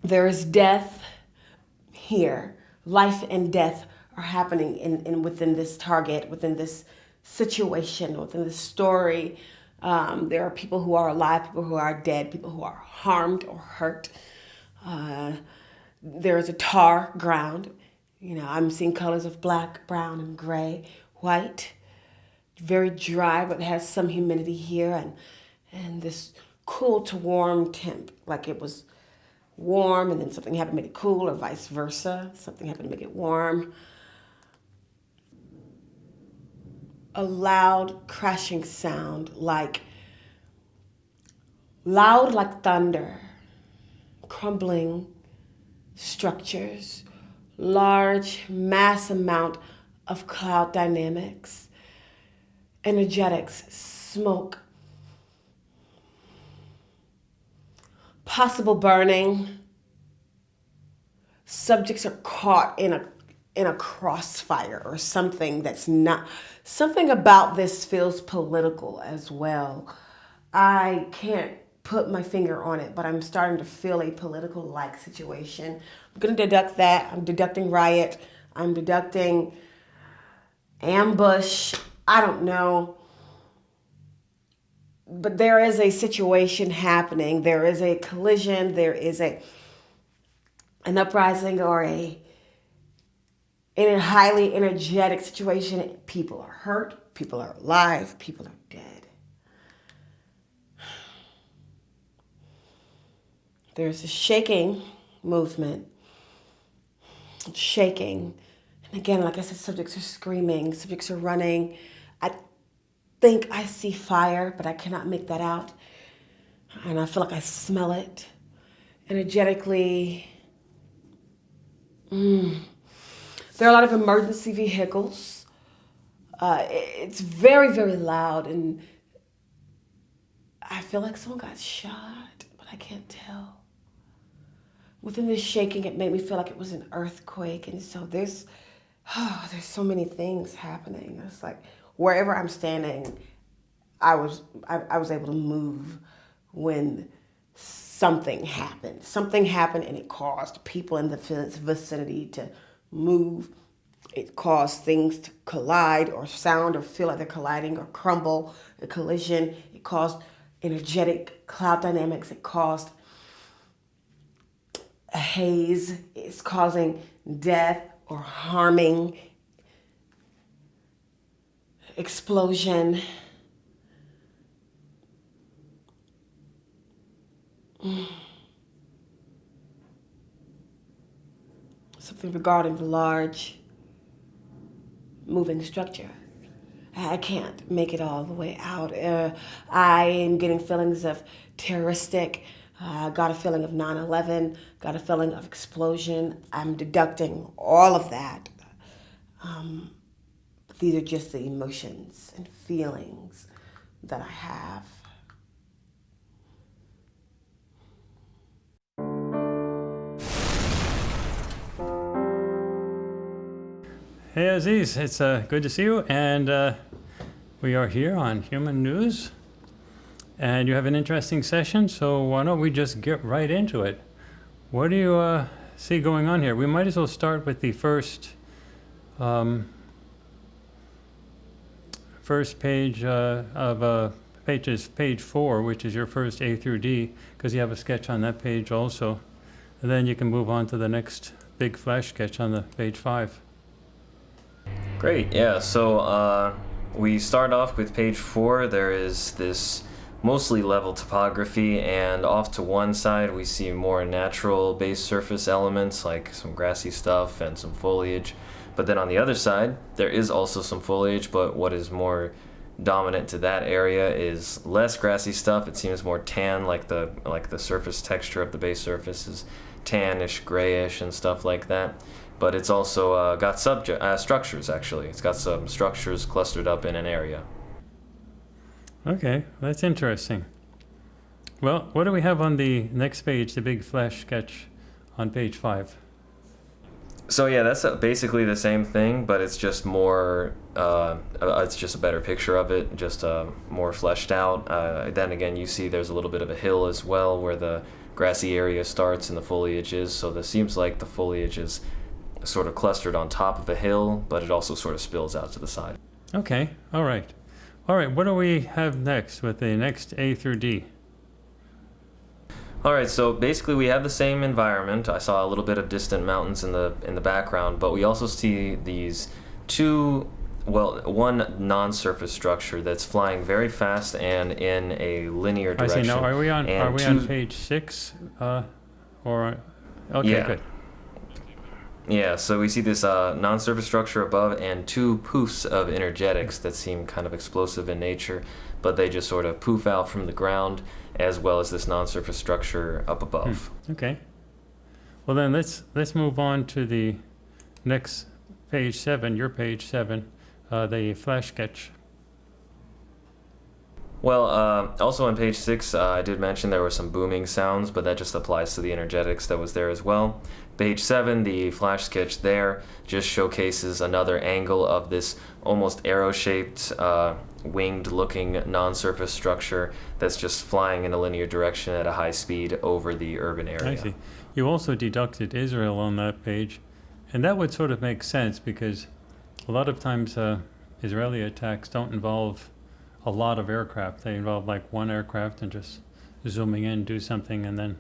There is death here. Life and death are happening in within this target, within this situation, within this story. There are people who are alive, people who are dead, people who are harmed or hurt. There is a tar ground. I'm seeing colors of black, brown, and gray, white. Very dry, but has some humidity here, and this cool to warm temp, like it was warm and then something happened to make it cool, or vice versa. Something happened to make it warm. A loud crashing sound, loud like thunder, crumbling structures, large mass amount of cloud dynamics, energetics, smoke, possible burning. Subjects are caught in a crossfire or something that's not. Something about this feels political as well. I can't put my finger on it, but I'm starting to feel a political-like situation. I'm going to deduct that. I'm deducting riot. I'm deducting ambush. I don't know. But there is a situation happening. There is a collision. There is an uprising or in a highly energetic situation. People are hurt, people are alive, people are dead. There's a shaking movement, shaking. And again, like I said, subjects are screaming, subjects are running. I think I see fire, but I cannot make that out. And I feel like I smell it energetically. There are a lot of emergency vehicles. It's very, very loud, and I feel like someone got shot, but I can't tell. Within this shaking, it made me feel like it was an earthquake, and so there's so many things happening. It's like wherever I'm standing, I was able to move when something happened. Something happened, and it caused people in the vicinity to move. It caused things to collide or sound or feel like they're colliding or crumble, a collision. It caused energetic cloud dynamics. It caused a haze. It's causing death or harming, explosion. Something regarding the large moving structure. I can't make it all the way out. I am getting feelings of terroristic, got a feeling of 9/11, got a feeling of explosion. I'm deducting all of that. These are just the emotions and feelings that I have. Hey Aziz, it's good to see you, and we are here on Human News, and you have an interesting session, so why don't we just get right into it? What do you see going on here? We might as well start with the first page of page 4, which is your first A through D, because you have a sketch on that page also, and then you can move on to the next big flash sketch on the page 5. Great, yeah, so we start off with page 4. There is this mostly level topography, and off to one side we see more natural base surface elements like some grassy stuff and some foliage. But then on the other side, there is also some foliage, but what is more dominant to that area is less grassy stuff. It seems more tan, like the surface texture of the base surface is tannish, grayish, and stuff like that. But it's also got structures, actually. It's got some structures clustered up in an area. Okay, that's interesting. Well, what do we have on the next page, the big flash sketch on page 5? So yeah, that's basically the same thing, but it's just more, it's just a better picture of it, just more fleshed out. Then again, you see there's a little bit of a hill as well where the grassy area starts and the foliage is. So this seems like the foliage is sort of clustered on top of a hill, but it also sort of spills out to the side. Okay, all right. All right, what do we have next with the next A through D? All right, so basically we have the same environment. I saw a little bit of distant mountains in the background, but we also see these one non-surface structure that's flying very fast and in a linear direction. I see. Now, are we on page 6? Okay, yeah. Good. Yeah, so we see this non-surface structure above and 2 poofs of energetics that seem kind of explosive in nature, but they just sort of poof out from the ground, as well as this non-surface structure up above. Okay. Well then, let's move on to the next page 7, your page 7, the flash sketch. Well, also on page 6, I did mention there were some booming sounds, but that just applies to the energetics that was there as well. Page 7, the flash sketch there just showcases another angle of this almost arrow-shaped, winged-looking non-surface structure that's just flying in a linear direction at a high speed over the urban area. I see. You also deducted Israel on that page, and that would sort of make sense because a lot of times Israeli attacks don't involve a lot of aircraft. They involve like one aircraft and just zooming in, do something, and then.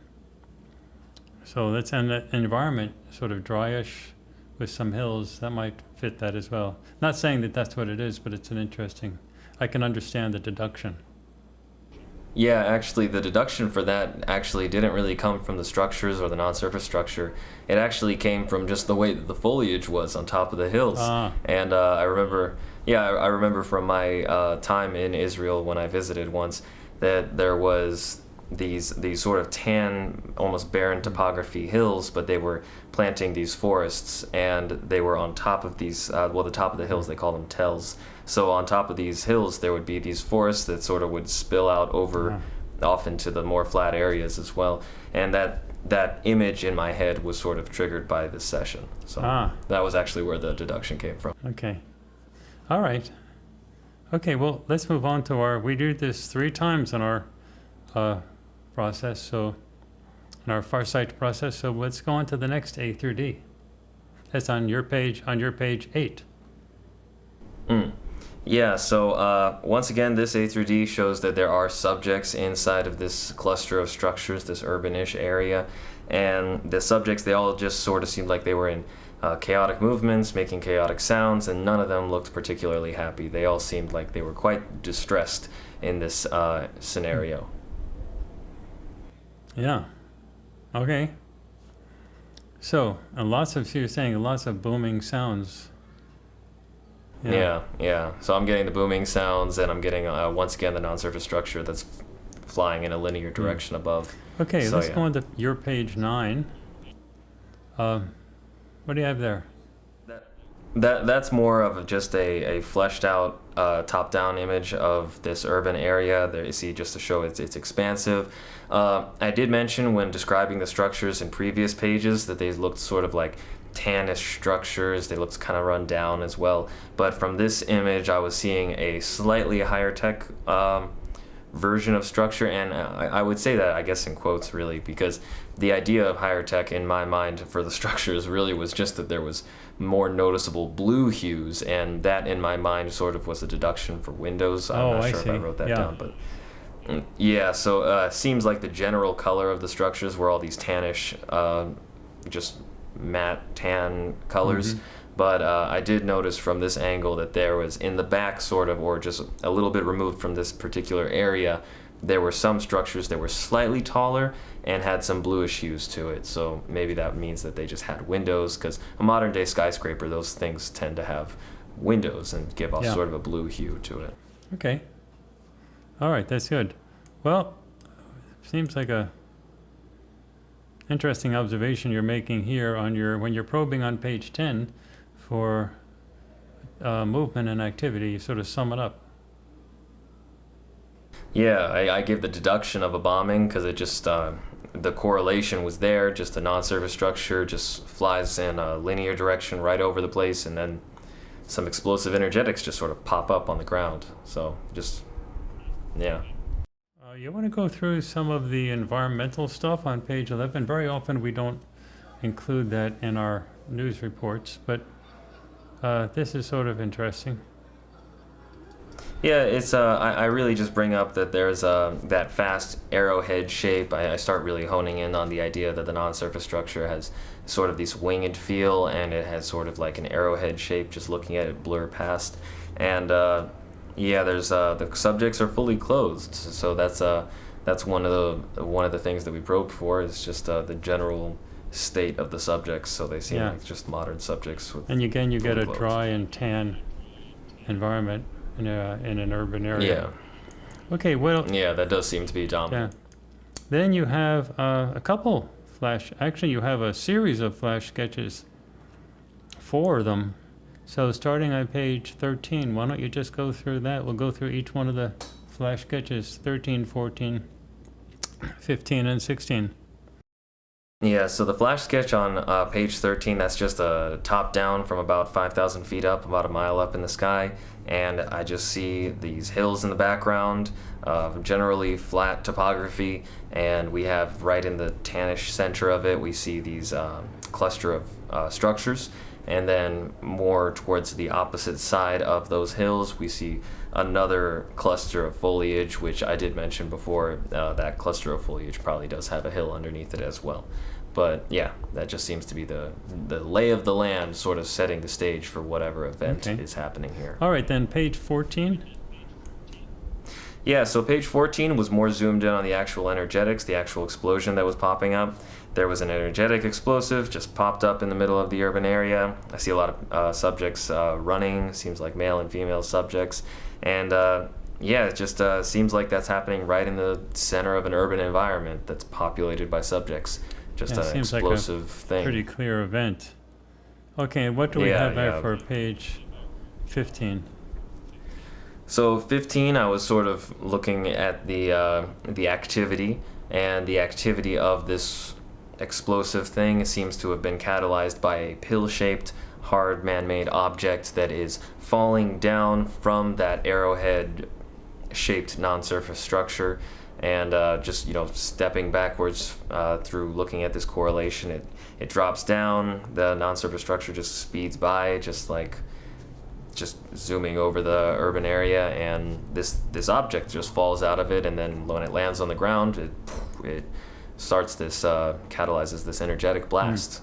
So that's, and the environment, sort of dryish, with some hills, that might fit that as well. Not saying that that's what it is, but it's an interesting, I can understand the deduction. Yeah, actually, the deduction for that actually didn't really come from the structures or the non-surface structure. It actually came from just the way that the foliage was on top of the hills. And I remember from my time in Israel when I visited once that there was these sort of tan, almost barren topography hills, but they were planting these forests, and they were on top of these, the top of the hills, they call them tells. So on top of these hills, there would be these forests that sort of would spill out over off into the more flat areas as well. And that image in my head was sort of triggered by this session. So that was actually where the deduction came from. Okay. All right. Okay, well, let's move on to we do this 3 times in our process, so in our Farsight process. So let's go on to the next A through D. That's on your page 8. Yeah, so once again, this A through D shows that there are subjects inside of this cluster of structures, this urbanish area, and the subjects, they all just sort of seemed like they were in chaotic movements, making chaotic sounds, and none of them looked particularly happy. They all seemed like they were quite distressed in this scenario. Yeah. Okay. So, and you're saying lots of booming sounds. Yeah. So I'm getting the booming sounds, and I'm getting, once again, the non-surface structure that's flying in a linear direction above. Okay, so, let's go on to your page 9. What do you have there? That's more of just a fleshed out top-down image of this urban area. There you see, just to show it's expansive. I did mention when describing the structures in previous pages that they looked sort of like tannish structures. They looked kind of run down as well. But from this image, I was seeing a slightly higher tech version of structure, and I would say that, I guess, in quotes, really, because the idea of higher tech in my mind for the structures really was just that there was more noticeable blue hues, and that in my mind sort of was a deduction for windows. I'm not sure if I wrote that down, but yeah, so it seems like the general color of the structures were all these tannish, just matte tan colors. But I did notice from this angle that there was in the back, sort of, or just a little bit removed from this particular area, there were some structures that were slightly taller and had some bluish hues to it. So maybe that means that they just had windows, because a modern day skyscraper, those things tend to have windows and give off sort of a blue hue to it. Okay. All right, that's good. Well, seems like a interesting observation you're making here on when you're probing on page 10 for movement and activity. You sort of sum it up. Yeah, I gave the deduction of a bombing because it just, the correlation was there, just a non-surface structure just flies in a linear direction right over the place, and then some explosive energetics just sort of pop up on the ground. So just, yeah. You want to go through some of the environmental stuff on page 11? Very often we don't include that in our news reports, but this is sort of interesting. Yeah, it's I really just bring up that there's that fast arrowhead shape. I start really honing in on the idea that the non-surface structure has sort of this winged feel, and it has sort of like an arrowhead shape, just looking at it blur past. And yeah, there's the subjects are fully clothed, so that's one of the things that we probed for, is just the general state of the subjects. So they seem like just modern subjects. And again, you get a clothes. dry and tan environment in an urban area. Yeah. Okay, well. Yeah, that does seem to be dominant. Yeah. Then you have a couple actually you have a series of flash sketches, 4 of them. So starting on page 13, why don't you just go through that? We'll go through each one of the flash sketches, 13, 14, 15, and 16. Yeah, so the flash sketch on page 13, that's just a top down from about 5,000 feet up, about a mile up in the sky, and I just see these hills in the background, generally flat topography, and we have right in the tannish center of it, we see these cluster of structures, and then more towards the opposite side of those hills, we see another cluster of foliage, which I did mention before, that cluster of foliage probably does have a hill underneath it as well. But yeah, that just seems to be the lay of the land, sort of setting the stage for whatever event is happening here. All right, then page 14. Yeah, so page 14 was more zoomed in on the actual energetics, the actual explosion that was popping up. There was an energetic explosive just popped up in the middle of the urban area. I see a lot of subjects running, seems like male and female subjects. And yeah, it just seems like that's happening right in the center of an urban environment that's populated by subjects. Just an explosive like a thing. Pretty clear event. Okay, what do we have there for page 15? So 15, I was sort of looking at the activity, and the activity of this explosive thing seems to have been catalyzed by a pill-shaped, hard man-made object that is falling down from that arrowhead-shaped non-surface structure. And just stepping backwards through looking at this correlation, it drops down. The non-surface structure just speeds by, just zooming over the urban area, and this object just falls out of it. And then when it lands on the ground, it starts this catalyzes this energetic blast.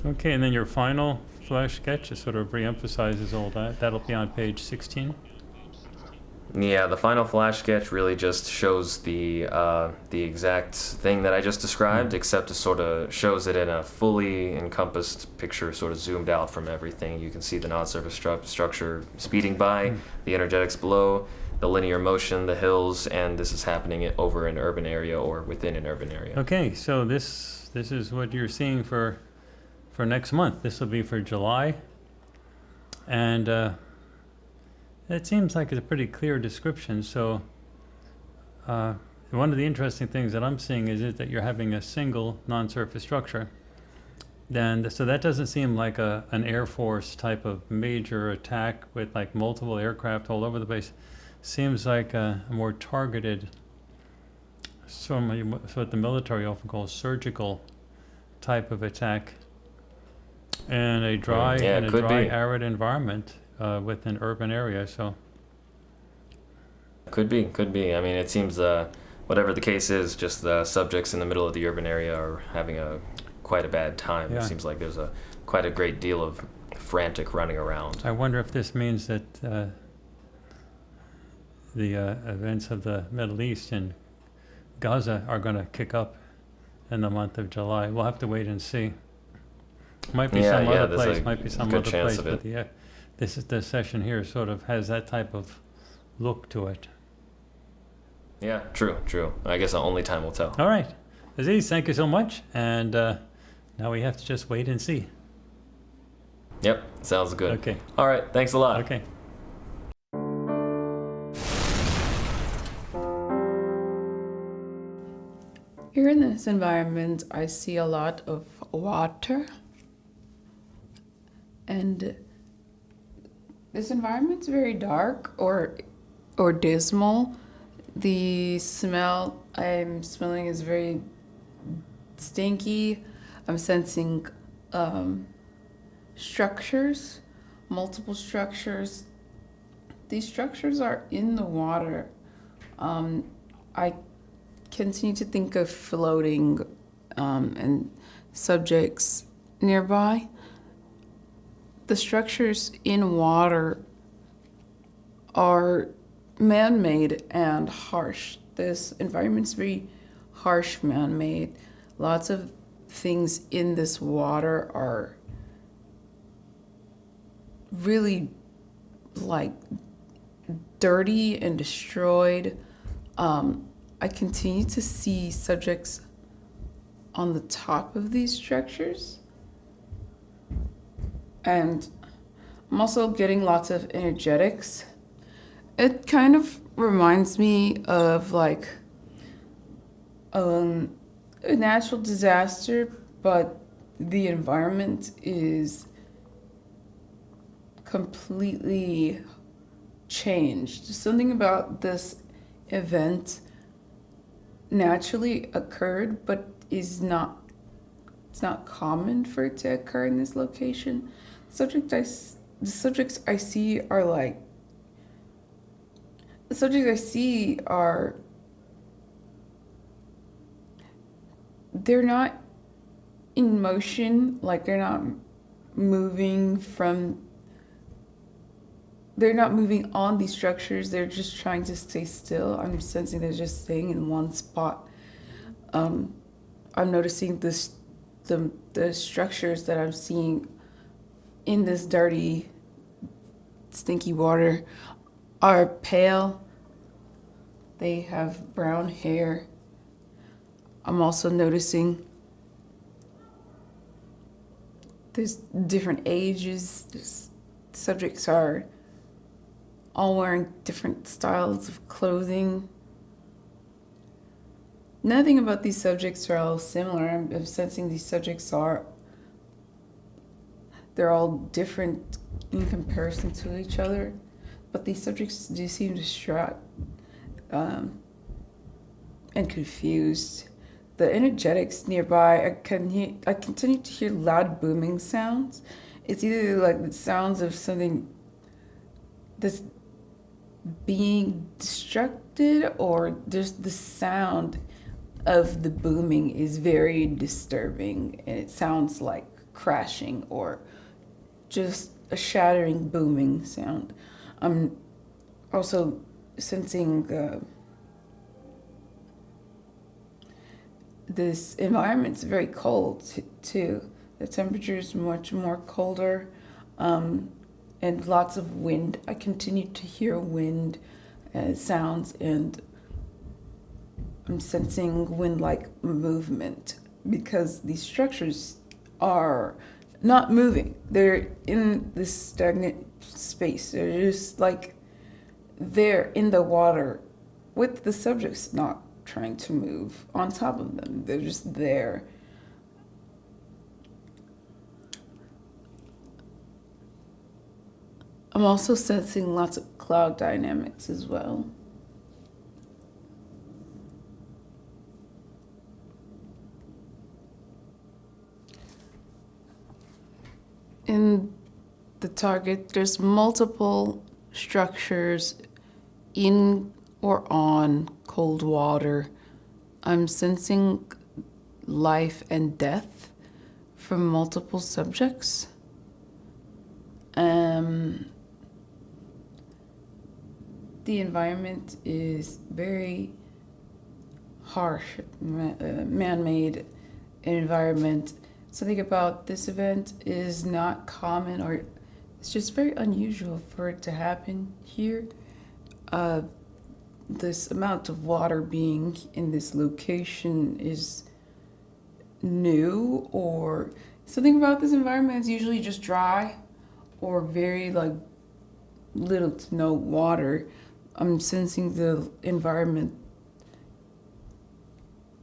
Okay, and then your final flash sketch just sort of re-emphasizes all that. That'll be on page 16. Yeah, the final flash sketch really just shows the exact thing that I just described, except it sort of shows it in a fully encompassed picture, sort of zoomed out from everything. You can see the non-surface structure speeding by, the energetics below, the linear motion, the hills, and this is happening over an urban area or within an urban area. Okay, so this is what you're seeing for next month. This will be for July, and it seems like it's a pretty clear description. So one of the interesting things that I'm seeing is that you're having a single non-surface structure. So that doesn't seem like an Air Force type of major attack with like multiple aircraft all over the place. Seems like a more targeted, what the military often calls surgical type of attack, and a dry arid environment. With an urban area, so could be. I mean, it seems whatever the case is, just the subjects in the middle of the urban area are having quite a bad time. It seems like there's quite a great deal of frantic running around. I wonder if this means that the events of the Middle East and Gaza are going to kick up in the month of July. We'll have to wait and see. Might be some other place. Might be some other place, but the session here sort of has that type of look to it. Yeah, true. I guess only time will tell. All right. Aziz, thank you so much. And now we have to just wait and see. Yep, sounds good. Okay. All right, thanks a lot. Okay. Here in this environment, I see a lot of water. And this environment's very dark or dismal. The smell I'm smelling is very stinky. I'm sensing structures, multiple structures. These structures are in the water. I continue to think of floating and subjects nearby. The structures in water are man-made and harsh. This environment's very harsh, man-made. Lots of things in this water are really like dirty and destroyed. I continue to see subjects on the top of these structures. And I'm also getting lots of energetics. It kind of reminds me of like a natural disaster, but the environment is completely changed. Something about this event naturally occurred, but it's not common for it to occur in this location. The subjects I see they're not in motion, like they're not moving on these structures, they're just trying to stay still. I'm sensing they're just staying in one spot. I'm noticing the structures that I'm seeing in this dirty, stinky water are pale. They have brown hair. I'm also noticing there's different ages. Subjects are all wearing different styles of clothing. Nothing about these subjects are all similar. I'm sensing these subjects they're all different in comparison to each other, but these subjects do seem distraught and confused. The energetics nearby, I continue to hear loud booming sounds. It's either like the sounds of something that's being destructed, or just the sound of the booming is very disturbing, and it sounds like crashing or just a shattering booming sound. I'm also sensing this environment's very cold too. The temperature is much more colder, and lots of wind. I continue to hear wind sounds, and I'm sensing wind-like movement because these structures are not moving. They're in this stagnant space. They're just like they're in the water with the subjects not trying to move on top of them. They're just there. I'm also sensing lots of cloud dynamics as well. In the target, there's multiple structures in or on cold water. I'm sensing life and death from multiple subjects. The environment is very harsh, man-made environment. Something about this event is not common, or it's just very unusual for it to happen here. This amount of water being in this location is new, or something about this environment is usually just dry or very little to no water. I'm sensing the environment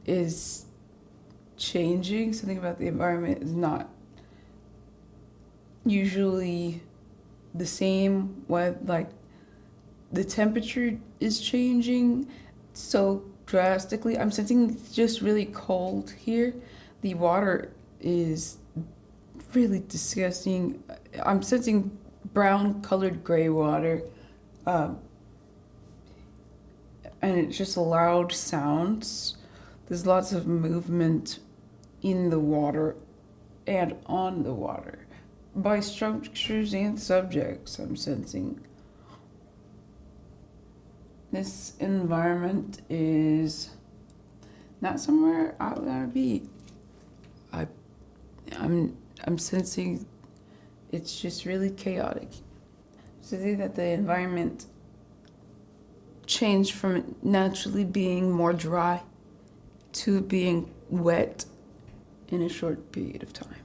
is changing. Something about the environment is not usually the same. The temperature is changing so drastically. I'm sensing it's just really cold here. The water is really disgusting. I'm sensing brown colored gray water, and it's just loud sounds. There's lots of movement in the water and on the water by structures and subjects. I'm sensing this environment is not somewhere I want to be. I'm sensing it's just really chaotic. So I think that the environment changed from it naturally being more dry to being wet in a short period of time.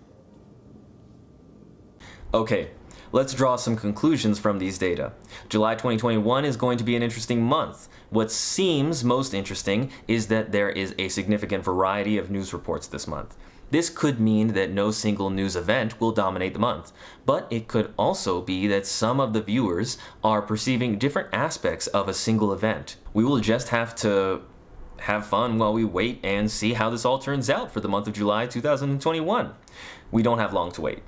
Okay, let's draw some conclusions from these data. July 2021 is going to be an interesting month. What seems most interesting is that there is a significant variety of news reports this month. This could mean that no single news event will dominate the month, but it could also be that some of the viewers are perceiving different aspects of a single event. We will just have to have fun while we wait and see how this all turns out for the month of July 2021. We don't have long to wait.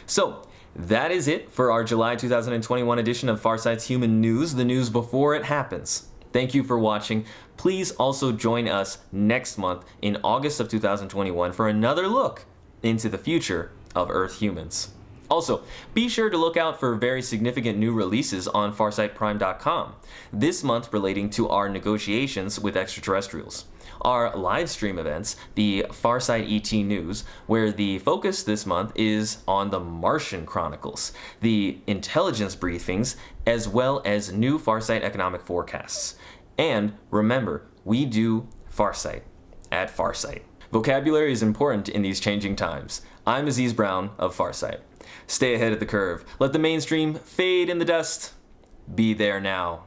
So, that is it for our July 2021 edition of Farsight's Human News, the news before it happens. Thank you for watching. Please also join us next month in August of 2021 for another look into the future of Earth humans. Also, be sure to look out for very significant new releases on FarsightPrime.com, this month relating to our negotiations with extraterrestrials. Our live stream events, the Farsight ET News, where the focus this month is on the Martian Chronicles, the intelligence briefings, as well as new Farsight economic forecasts. And remember, we do Farsight at Farsight. Vocabulary is important in these changing times. I'm Aziz Brown of Farsight. Stay ahead of the curve. Let the mainstream fade in the dust. Be there now.